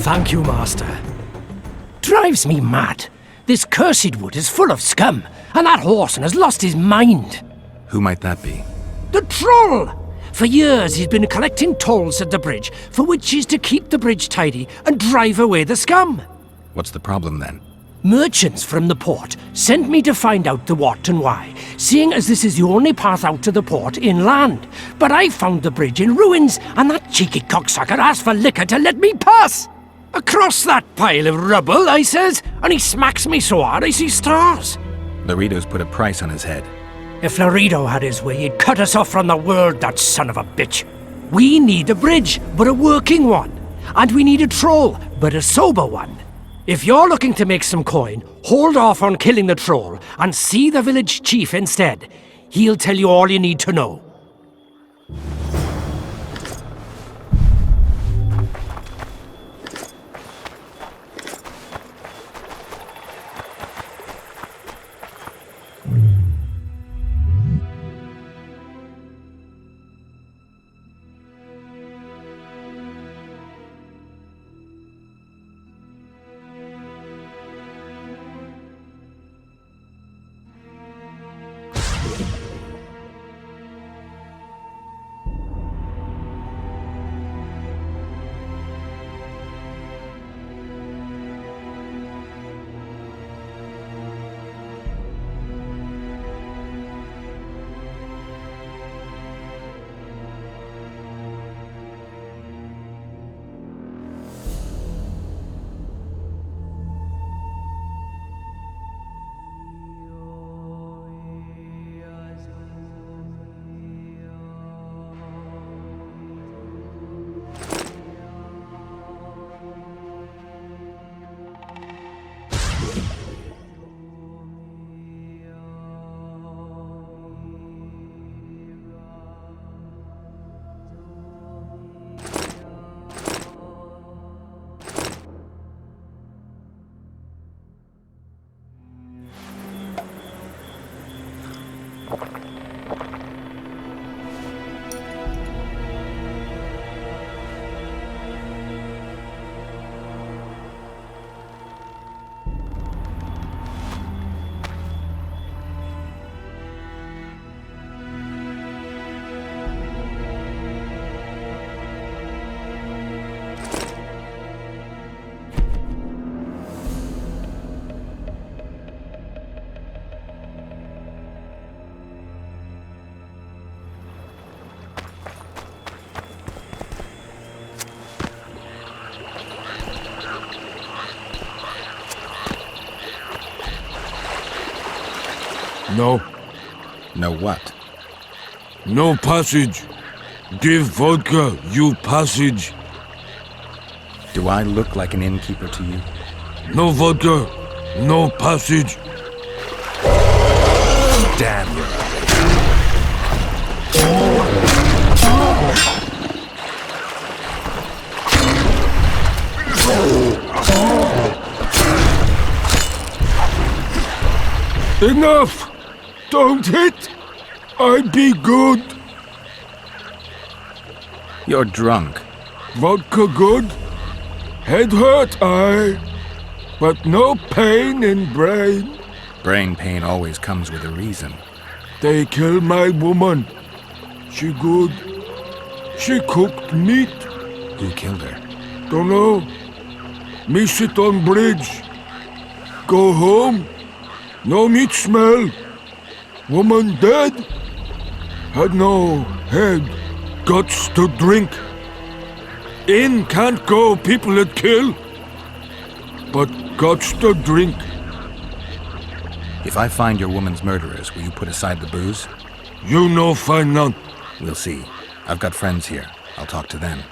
Thank you, Master. Drives me mad. This cursed wood is full of scum, and that horseman has lost his mind. Who might that be? The troll! For years he's been collecting tolls at the bridge, for which is to keep the bridge tidy and drive away the scum. What's the problem then? Merchants from the port sent me to find out the what and why, seeing as this is the only path out to the port inland. But I found the bridge in ruins, and that cheeky cocksucker asked for liquor to let me pass. Across that pile of rubble, I says, and he smacks me so hard I see stars. Laredo's put a price on his head. If Laredo had his way, he'd cut us off from the world, that son of a bitch. We need a bridge, but a working one. And we need a troll, but a sober one. If you're looking to make some coin, hold off on killing the troll and see the village chief instead. He'll tell you all you need to know. No. No what? No passage. Give vodka, you passage. Do I look like an innkeeper to you? No vodka, no passage. Damn you. Enough! Don't hit! I be good. You're drunk. Vodka good. Head hurt, aye. But no pain in brain. Brain pain always comes with a reason. They kill my woman. She good. She cooked meat. Who killed her? Dunno. Me sit on bridge. Go home. No meat smell. Woman dead. Had no head. Guts to drink. In can't go people that kill. But guts to drink. If I find your woman's murderers, will you put aside the booze? You no find none. We'll see. I've got friends here. I'll talk to them.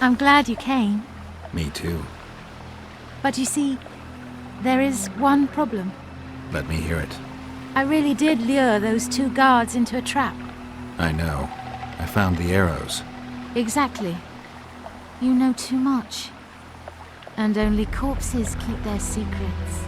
I'm glad you came. Me too. But you see, there is one problem. Let me hear it. I really did lure those 2 guards into a trap. I know. I found the arrows. Exactly. You know too much. And only corpses keep their secrets.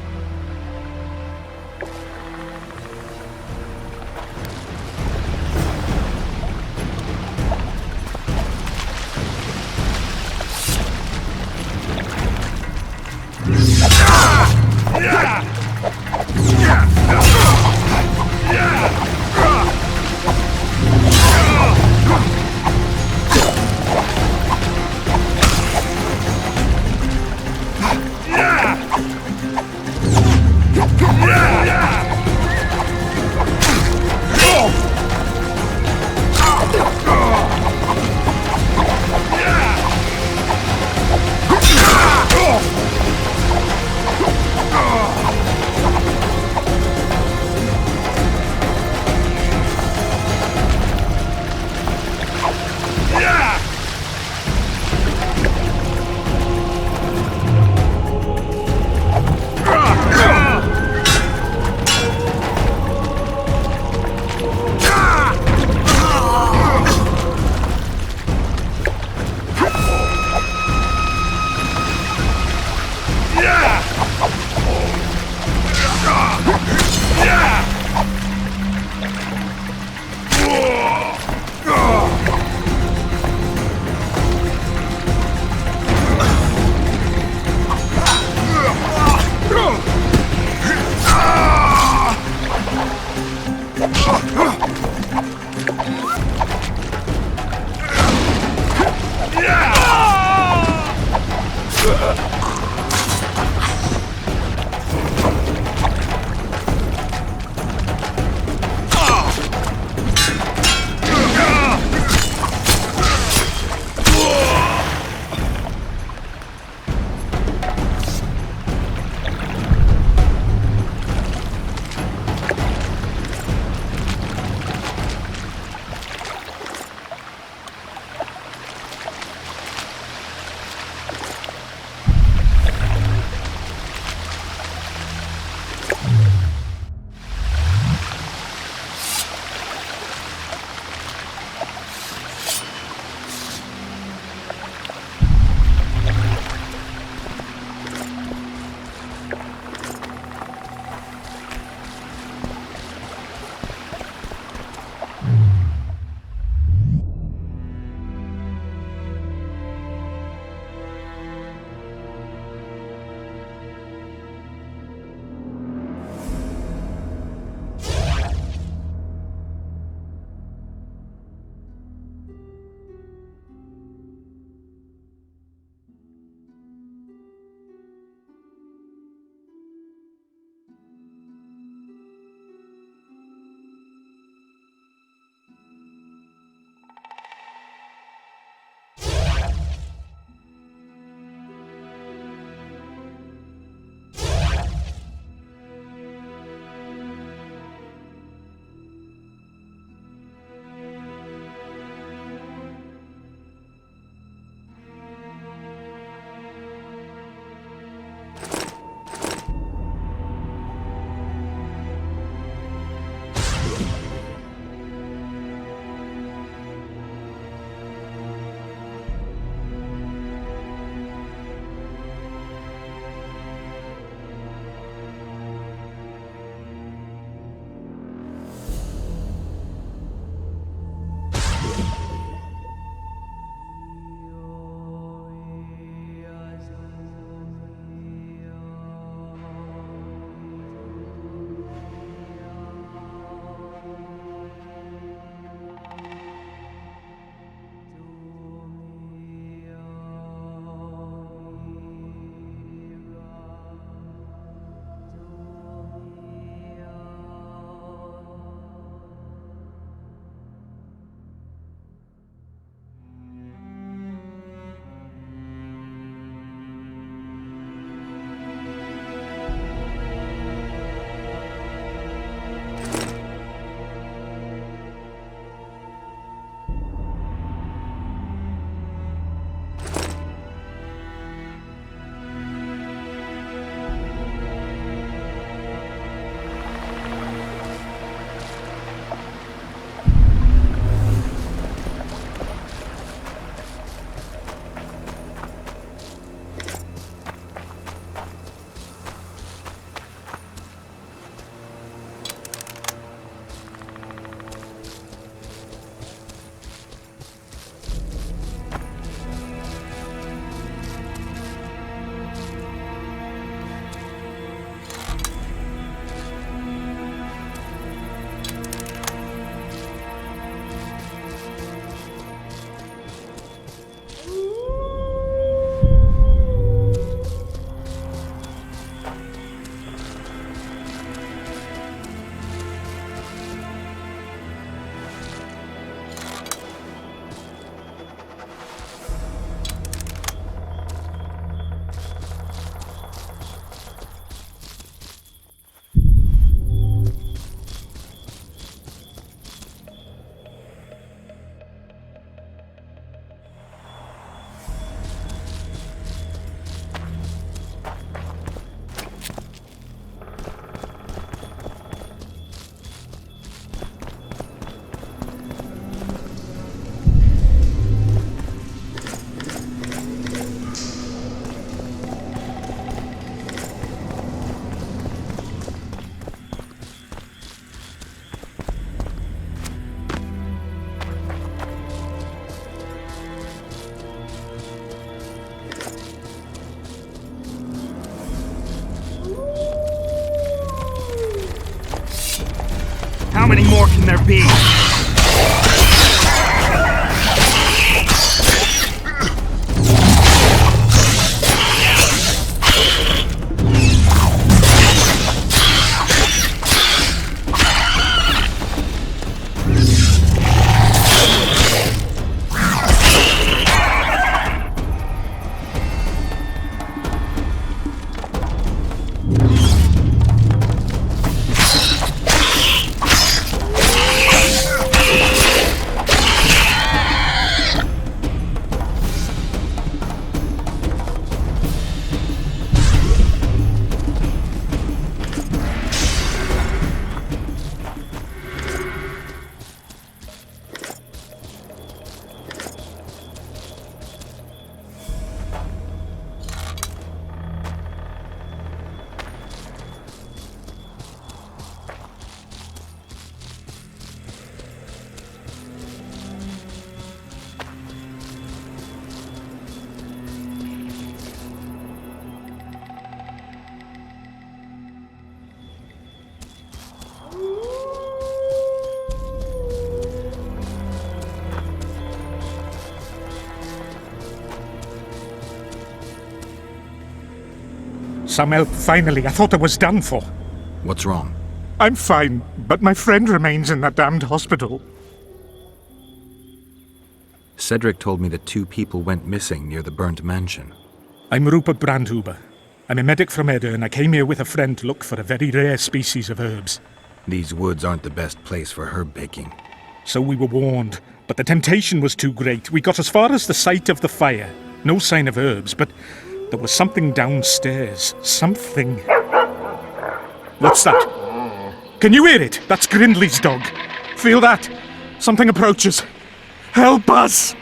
there be? Some help, finally. I thought I was done for. What's wrong? I'm fine, but my friend remains in that damned hospital. Cedric told me that 2 people went missing near the burnt mansion. I'm Rupert Brandhuber. I'm a medic from Edda, and I came here with a friend to look for a very rare species of herbs. These woods aren't the best place for herb baking. So we were warned, but the temptation was too great. We got as far as the site of the fire. No sign of herbs, but there was something downstairs. Something. What's that? Can you hear it? That's Grindley's dog. Feel that? Something approaches. Help us!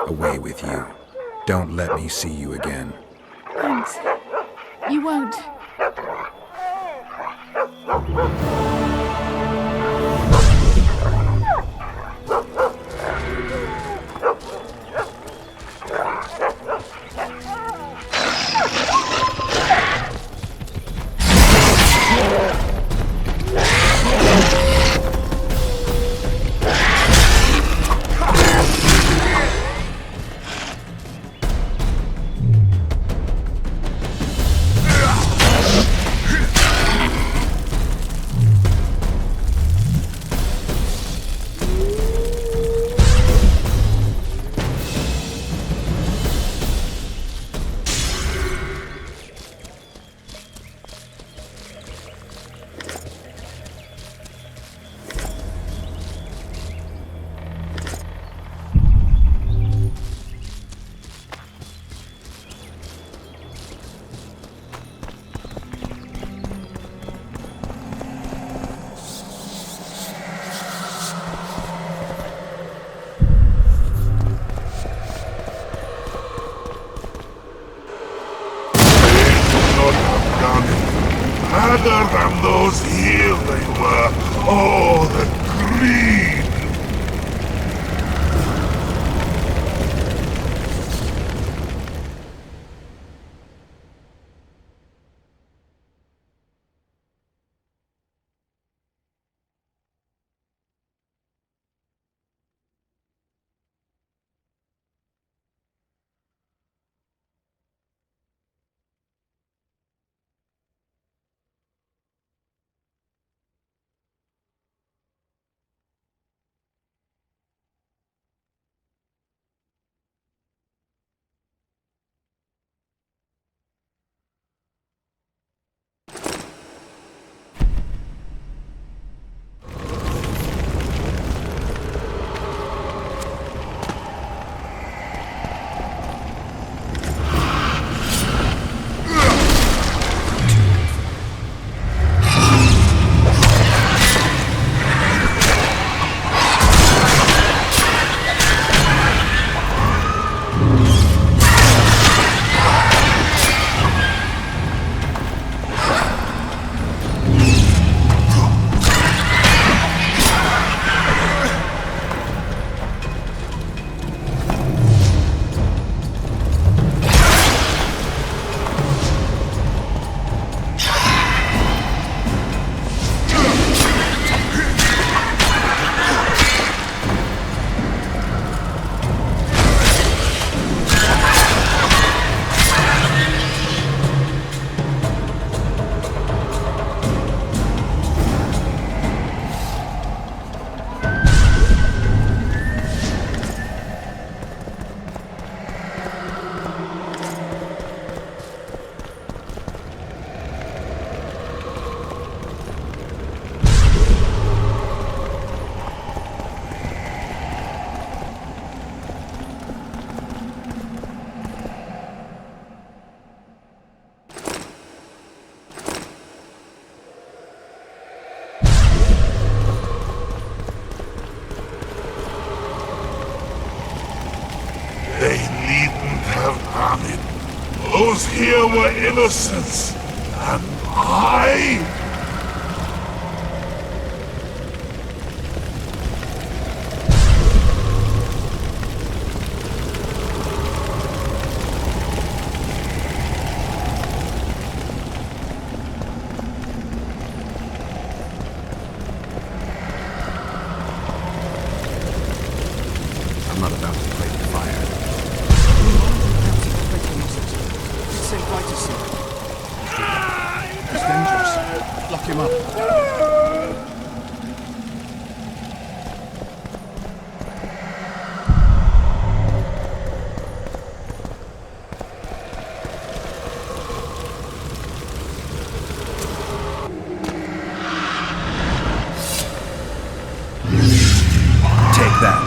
Away with you. Don't let me see you again. Thanks. You won't. Other than those here they were. Oh, the greed! those here were innocents, and I... I'm not about to play with fire. It's safe right to see. It's dangerous. Lock him up. Take that.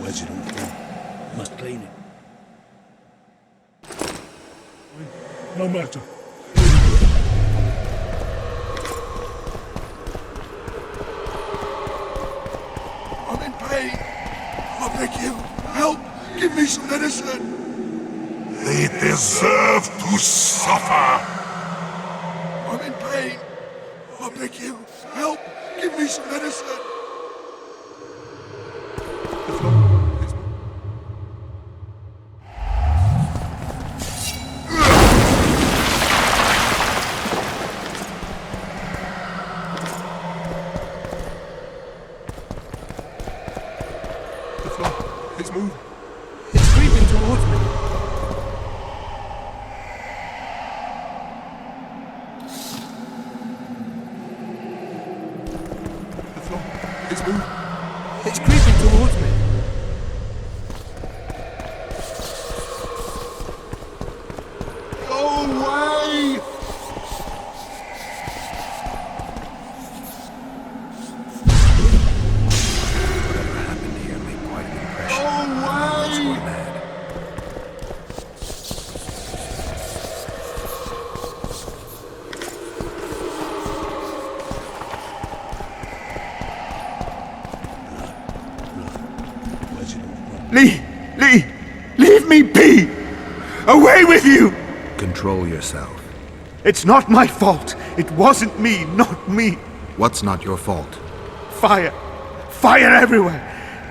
Where's it all from? Must clean it. No matter. I'm in pain. I beg you, help! Give me some medicine! They deserve to suffer! I'm in pain. I beg you, help! Give me some medicine! It's moving. It's creeping towards me. The floor. It's moving. It's creeping towards me. Go away! Leave me be! Away with you! Control yourself. It's not my fault. It wasn't me, not me. What's not your fault? Fire. Fire everywhere.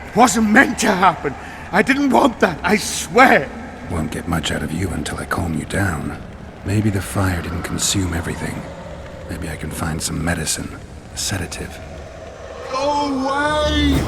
It wasn't meant to happen. I didn't want that, I swear. Won't get much out of you until I calm you down. Maybe the fire didn't consume everything. Maybe I can find some medicine, a sedative. Go away!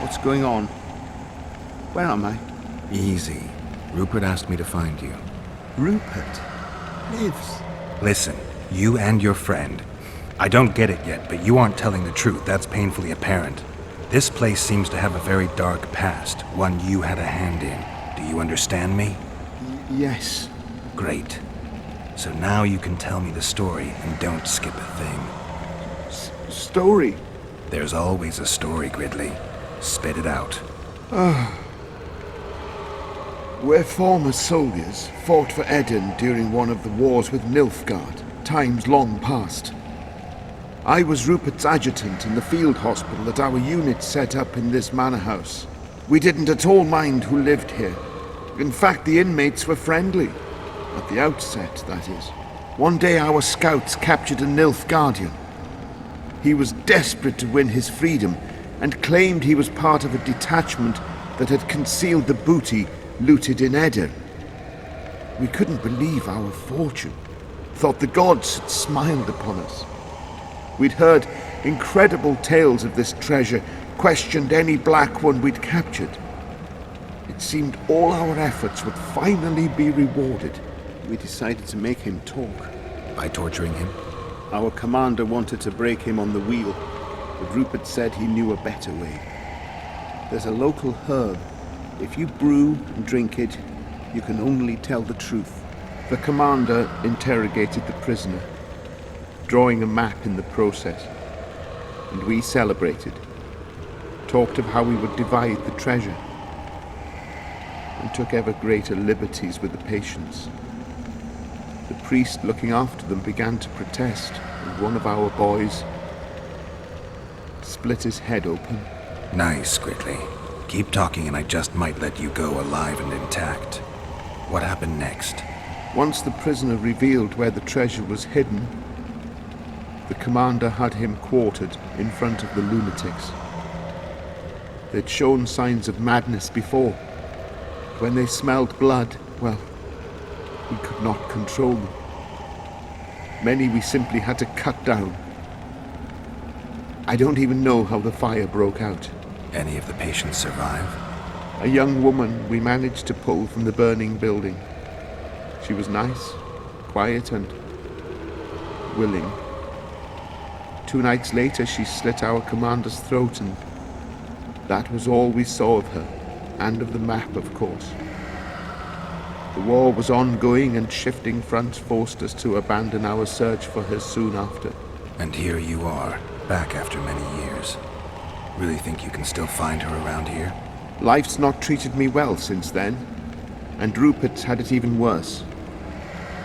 What's going on? Where am I? Easy. Rupert asked me to find you. Rupert lives. Listen, you and your friend. I don't get it yet, but you aren't telling the truth. That's painfully apparent. This place seems to have a very dark past, one you had a hand in. Do you understand me? Yes. Great. So now you can tell me the story and don't skip a thing. Story? There's always a story, Gridley. Spit it out. We're former soldiers, fought for Eden during one of the wars with Nilfgaard, times long past. I was Rupert's adjutant in the field hospital that our unit set up in this manor house. We didn't at all mind who lived here. In fact, the inmates were friendly. At the outset, that is. One day our scouts captured a Nilfgaardian. He was desperate to win his freedom and claimed he was part of a detachment that had concealed the booty looted in Eden. We couldn't believe our fortune. Thought the gods had smiled upon us. We'd heard incredible tales of this treasure, questioned any black one we'd captured. It seemed all our efforts would finally be rewarded. We decided to make him talk. By torturing him? Our commander wanted to break him on the wheel, but Rupert said he knew a better way. There's a local herb. If you brew and drink it, you can only tell the truth. The commander interrogated the prisoner, drawing a map in the process, and we celebrated. Talked of how we would divide the treasure, and took ever greater liberties with the patients. The priest looking after them began to protest, and one of our boys split his head open. Nice, Gridley. Keep talking and I just might let you go alive and intact. What happened next? Once the prisoner revealed where the treasure was hidden, the commander had him quartered in front of the lunatics. They'd shown signs of madness before. When they smelled blood, well, we could not control them. Many we simply had to cut down. I don't even know how the fire broke out. Any of the patients survive? A young woman we managed to pull from the burning building. She was nice, quiet, and willing. 2 nights later, she slit our commander's throat, and that was all we saw of her, and of the map, of course. The war was ongoing, and shifting fronts forced us to abandon our search for her soon after. And here you are, back after many years. Really think you can still find her around here? Life's not treated me well since then, and Rupert's had it even worse.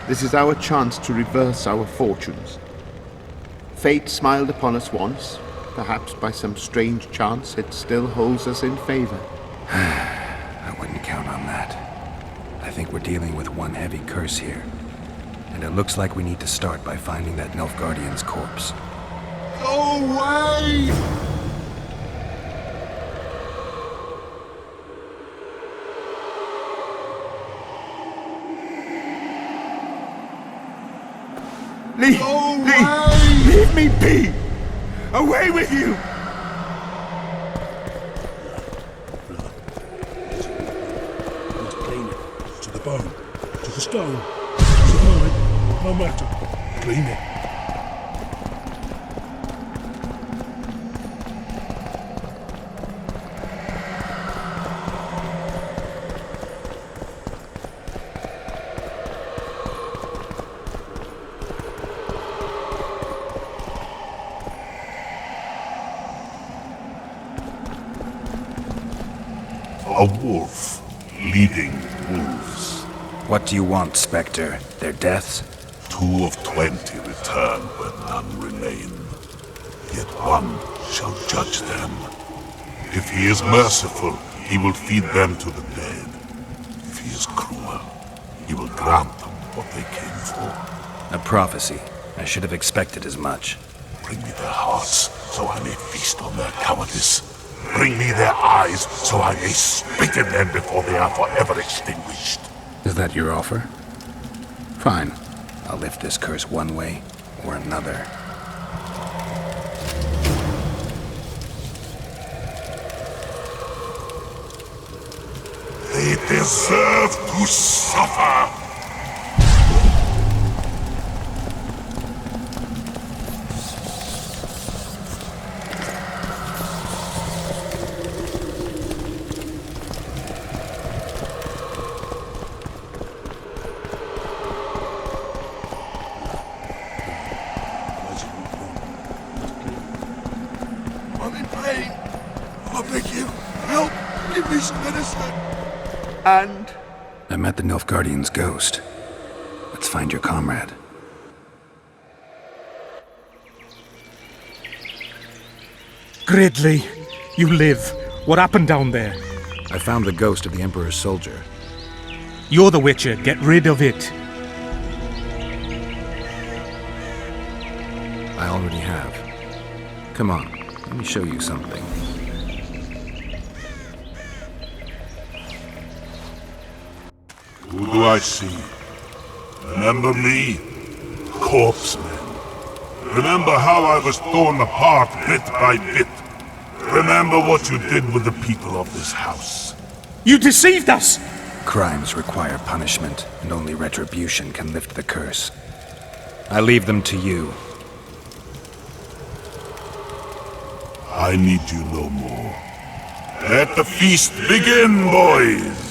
This is our chance to reverse our fortunes. Fate smiled upon us once. Perhaps by some strange chance it still holds us in favor. I wouldn't count on that. I think we're dealing with one heavy curse here. And it looks like we need to start by finding that Nilfgaardian's corpse. Go away! Leave me be! Away with you! Clean it. To the bone. To the stone. To mine. No matter. Clean it. A wolf leading wolves. What do you want, Spectre? Their deaths? 2 of 20 return when none remain. Yet one shall judge them. If he is merciful, he will feed them to the dead. If he is cruel, he will grant them what they came for. A prophecy. I should have expected as much. Bring me their hearts, so I may feast on their cowardice. Bring me their eyes, so I may spit in them before they are forever extinguished. Is that your offer? Fine. I'll lift this curse one way or another. They deserve to suffer. I'm in pain. I beg you, help! Give me some medicine! And? I met the Nilfgaardian's ghost. Let's find your comrade. Gridley, you live. What happened down there? I found the ghost of the Emperor's soldier. You're the Witcher. Get rid of it. I already have. Come on, let me show you something. Who do I see? Remember me? Corpseman. Remember how I was torn apart bit by bit? Remember what you did with the people of this house? You deceived us! Crimes require punishment, and only retribution can lift the curse. I leave them to you. I need you no more. Let the feast begin, boys!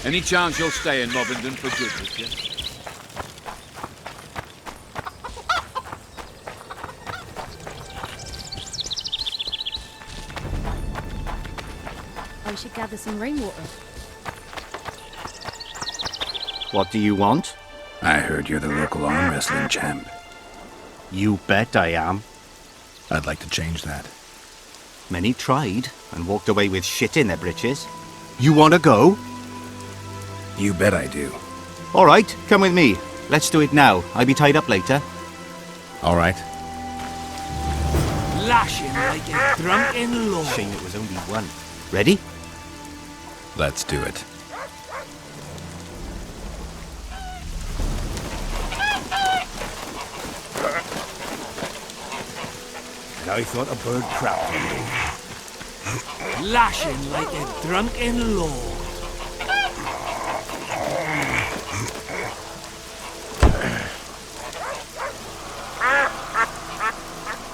Any chance you'll stay in Mobbington for good, Richard? I should gather some rainwater. What do you want? I heard you're the local arm wrestling champ. You bet I am. I'd like to change that. Many tried and walked away with shit in their britches. You want to go? You bet I do. All right, come with me. Let's do it now. I'll be tied up later. All right. Lash him like a drunken lord. Shame it was only one. Ready? Let's do it. I thought a bird crapped on me. Lash him like a drunken lord.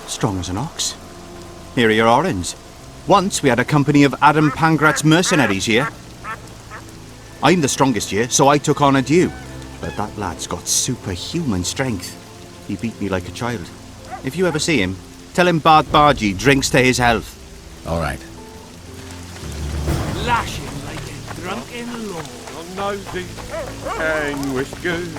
Strong as an ox. Here are your orange. Once we had a company of Adam Pangrat's mercenaries here. I'm the strongest here, so I took on a due. But that lad's got superhuman strength. He beat me like a child. If you ever see him, tell him Bard Bargy drinks to his health. All right. Lash him like a drunken lord. I'm nosy. Hang whiskers.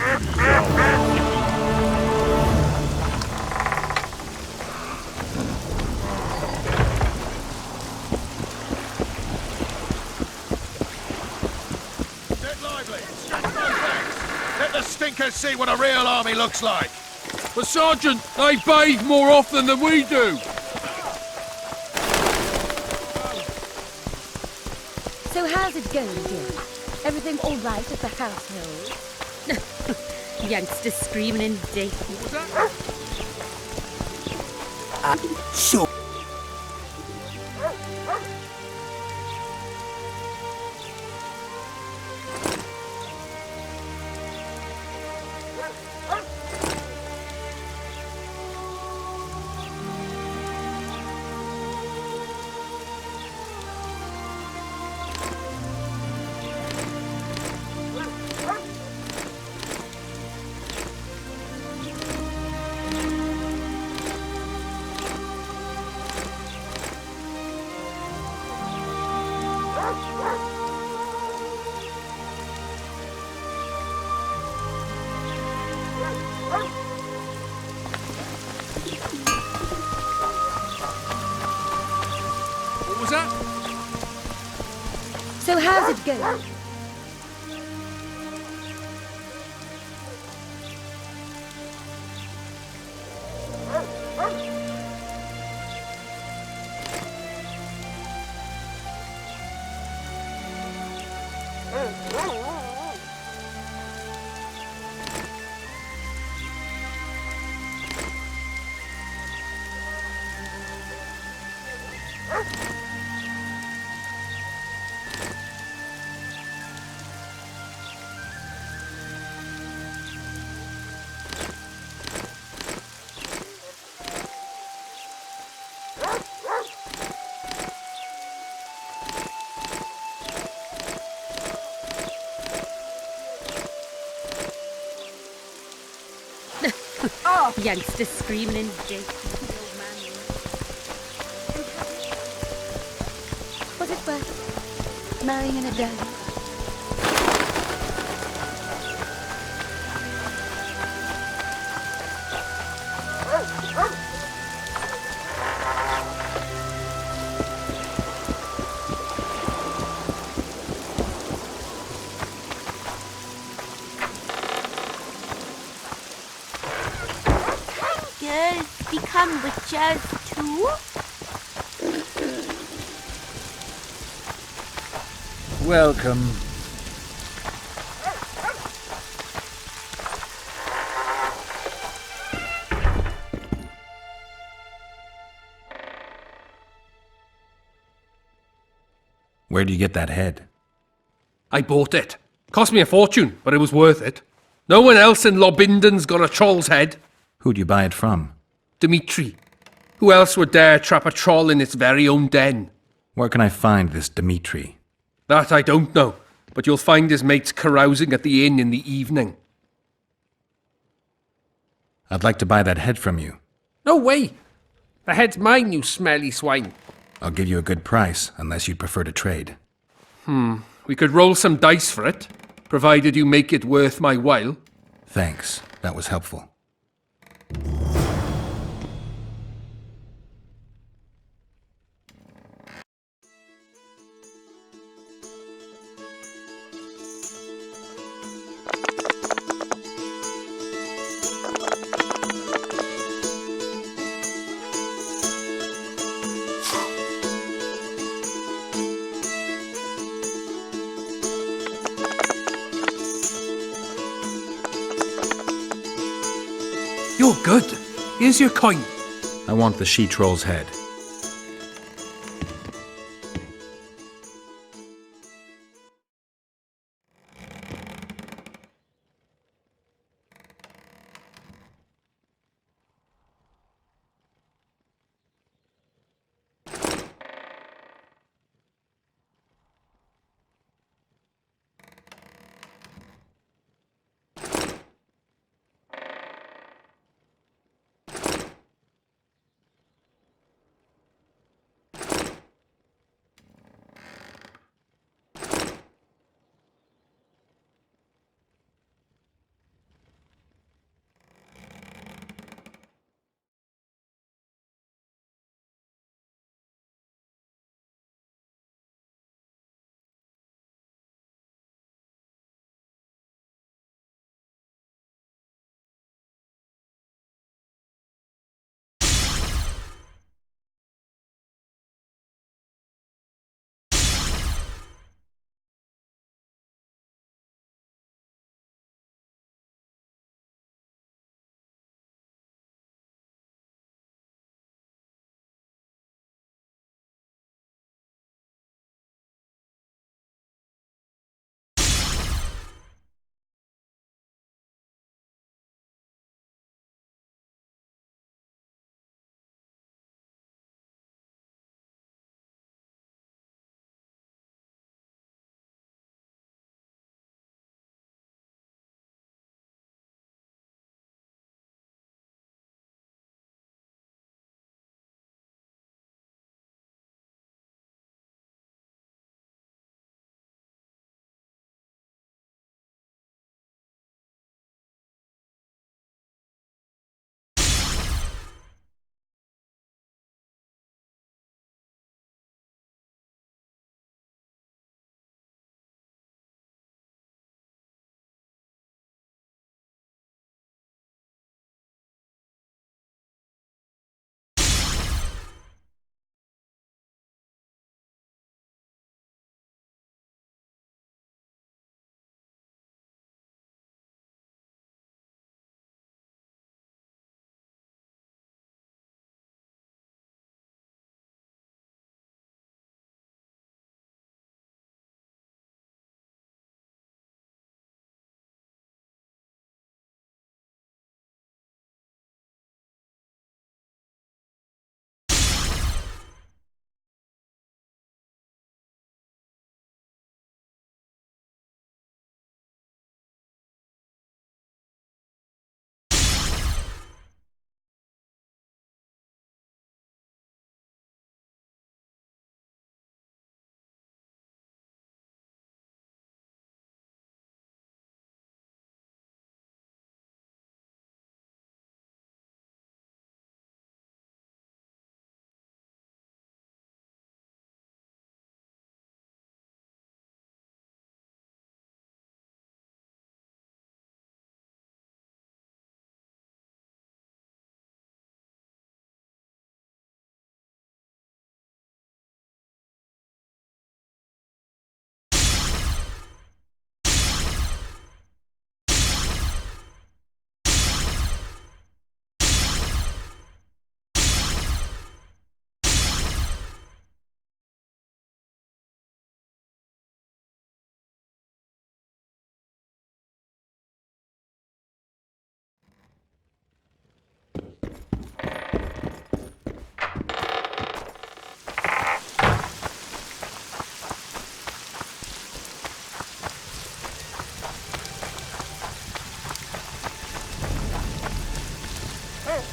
Get lively. Stretch those legs. Let the stinkers see what a real army looks like. But Sergeant, they bathe more often than we do. So how's it going, dear? Everything all right at the household? Youngsters screaming in death. So. What was that? So how's it going? Youngsters screaming in death. Was it worth marrying in a day? Become witches too? Welcome. Where'd you get that head? I bought it. Cost me a fortune, but it was worth it. No one else in Lobinden's got a troll's head. Who'd you buy it from? Dimitri. Who else would dare trap a troll in its very own den? Where can I find this Dimitri? That I don't know. but you'll find his mates carousing at the inn in the evening. I'd like to buy that head from you. No way! The head's mine, you smelly swine. I'll give you a good price, unless you'd prefer to trade. We could roll some dice for it, provided you make it worth my while. Thanks. That was helpful. You're good. Here's your coin. I want the she-troll's head.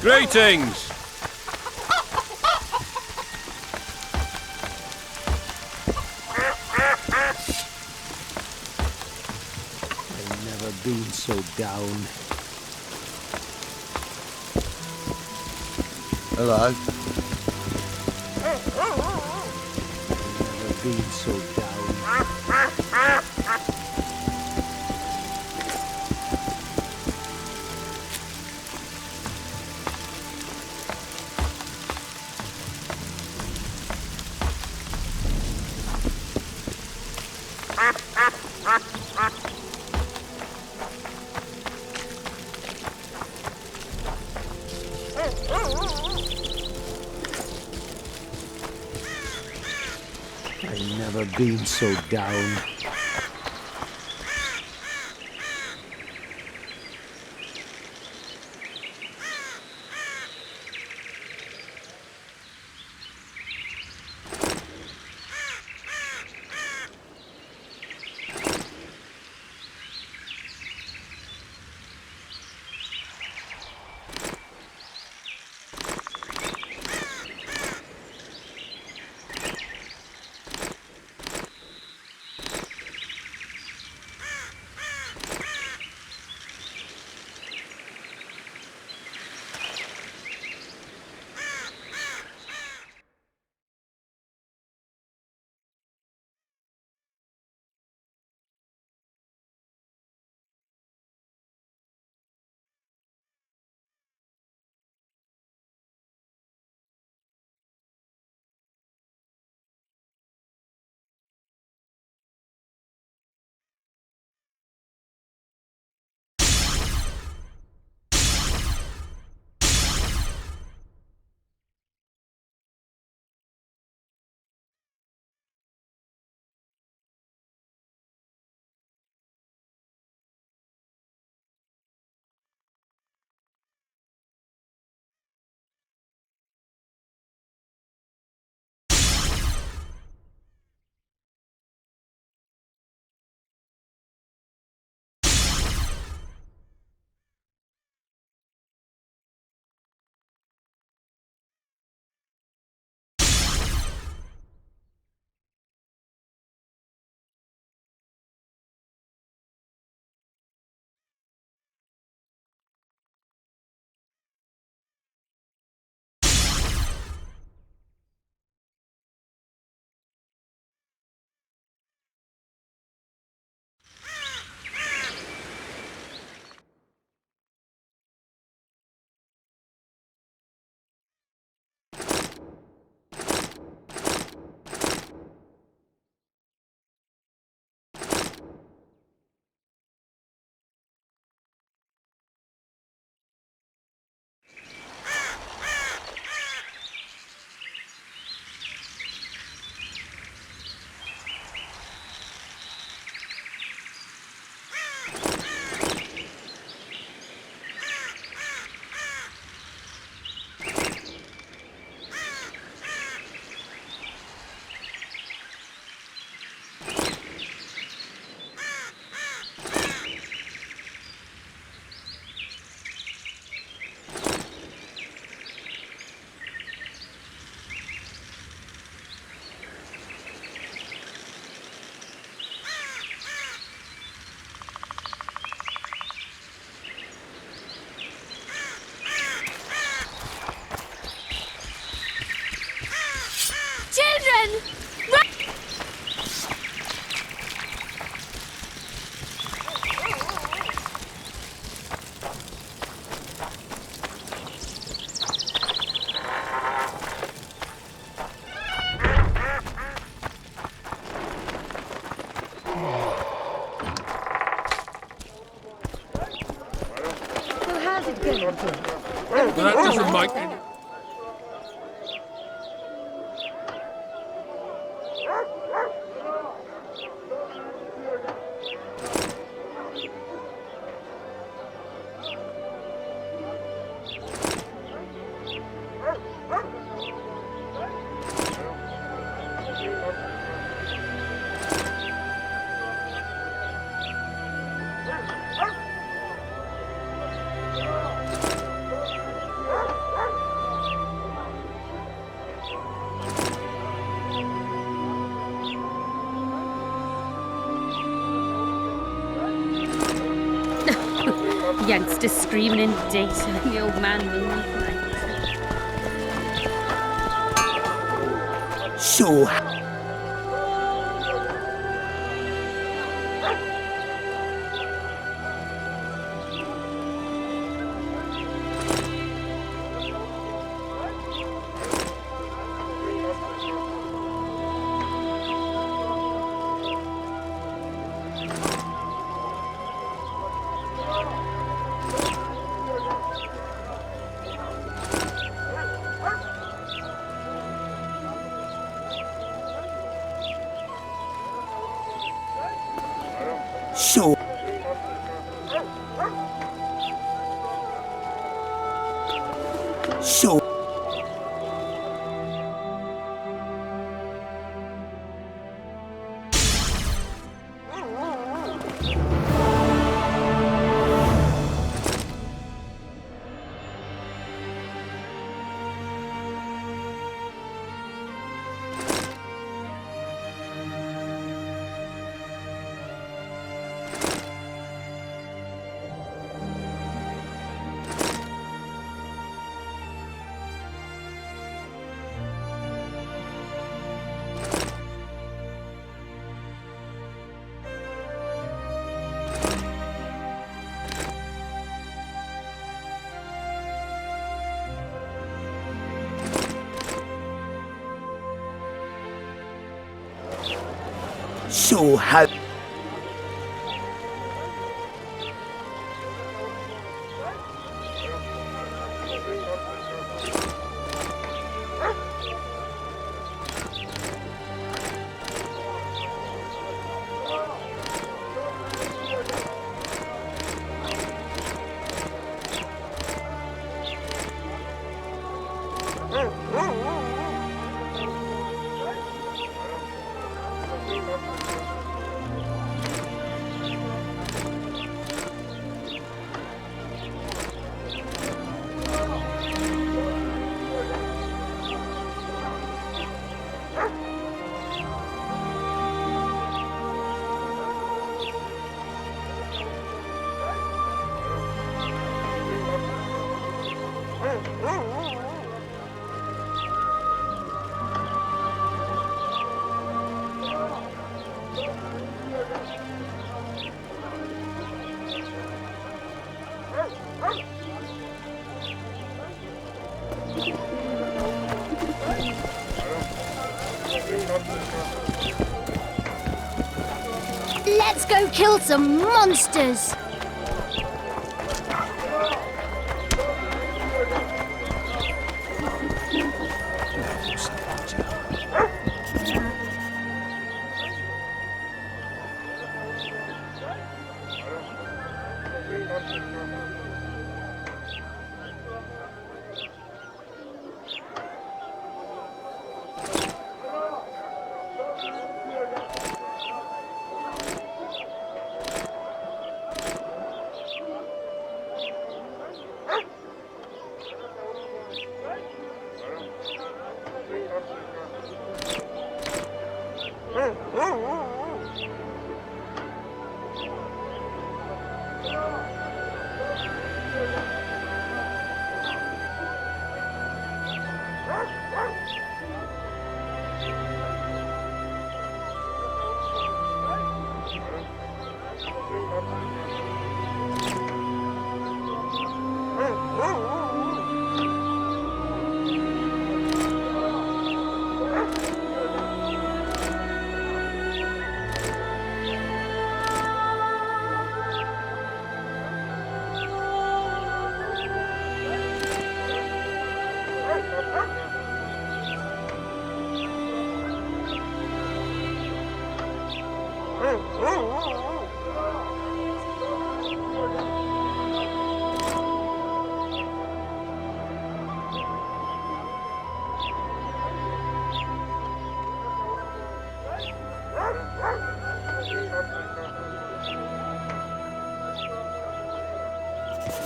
Greetings! I've never been so down. Hello. I've never been so down. I've never been so down. Children! Run! So how's it going, Jim? Well, that doesn't mind. youngster screaming in daytime, the old man moaning at night. So, so, so. So how... Let's go kill some monsters!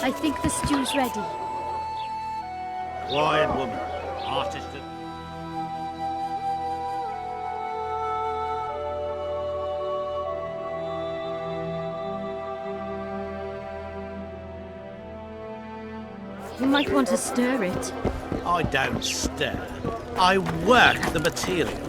I think the stew's ready. Quiet, woman. Artist. might want to stir it. I don't stir. I work the material.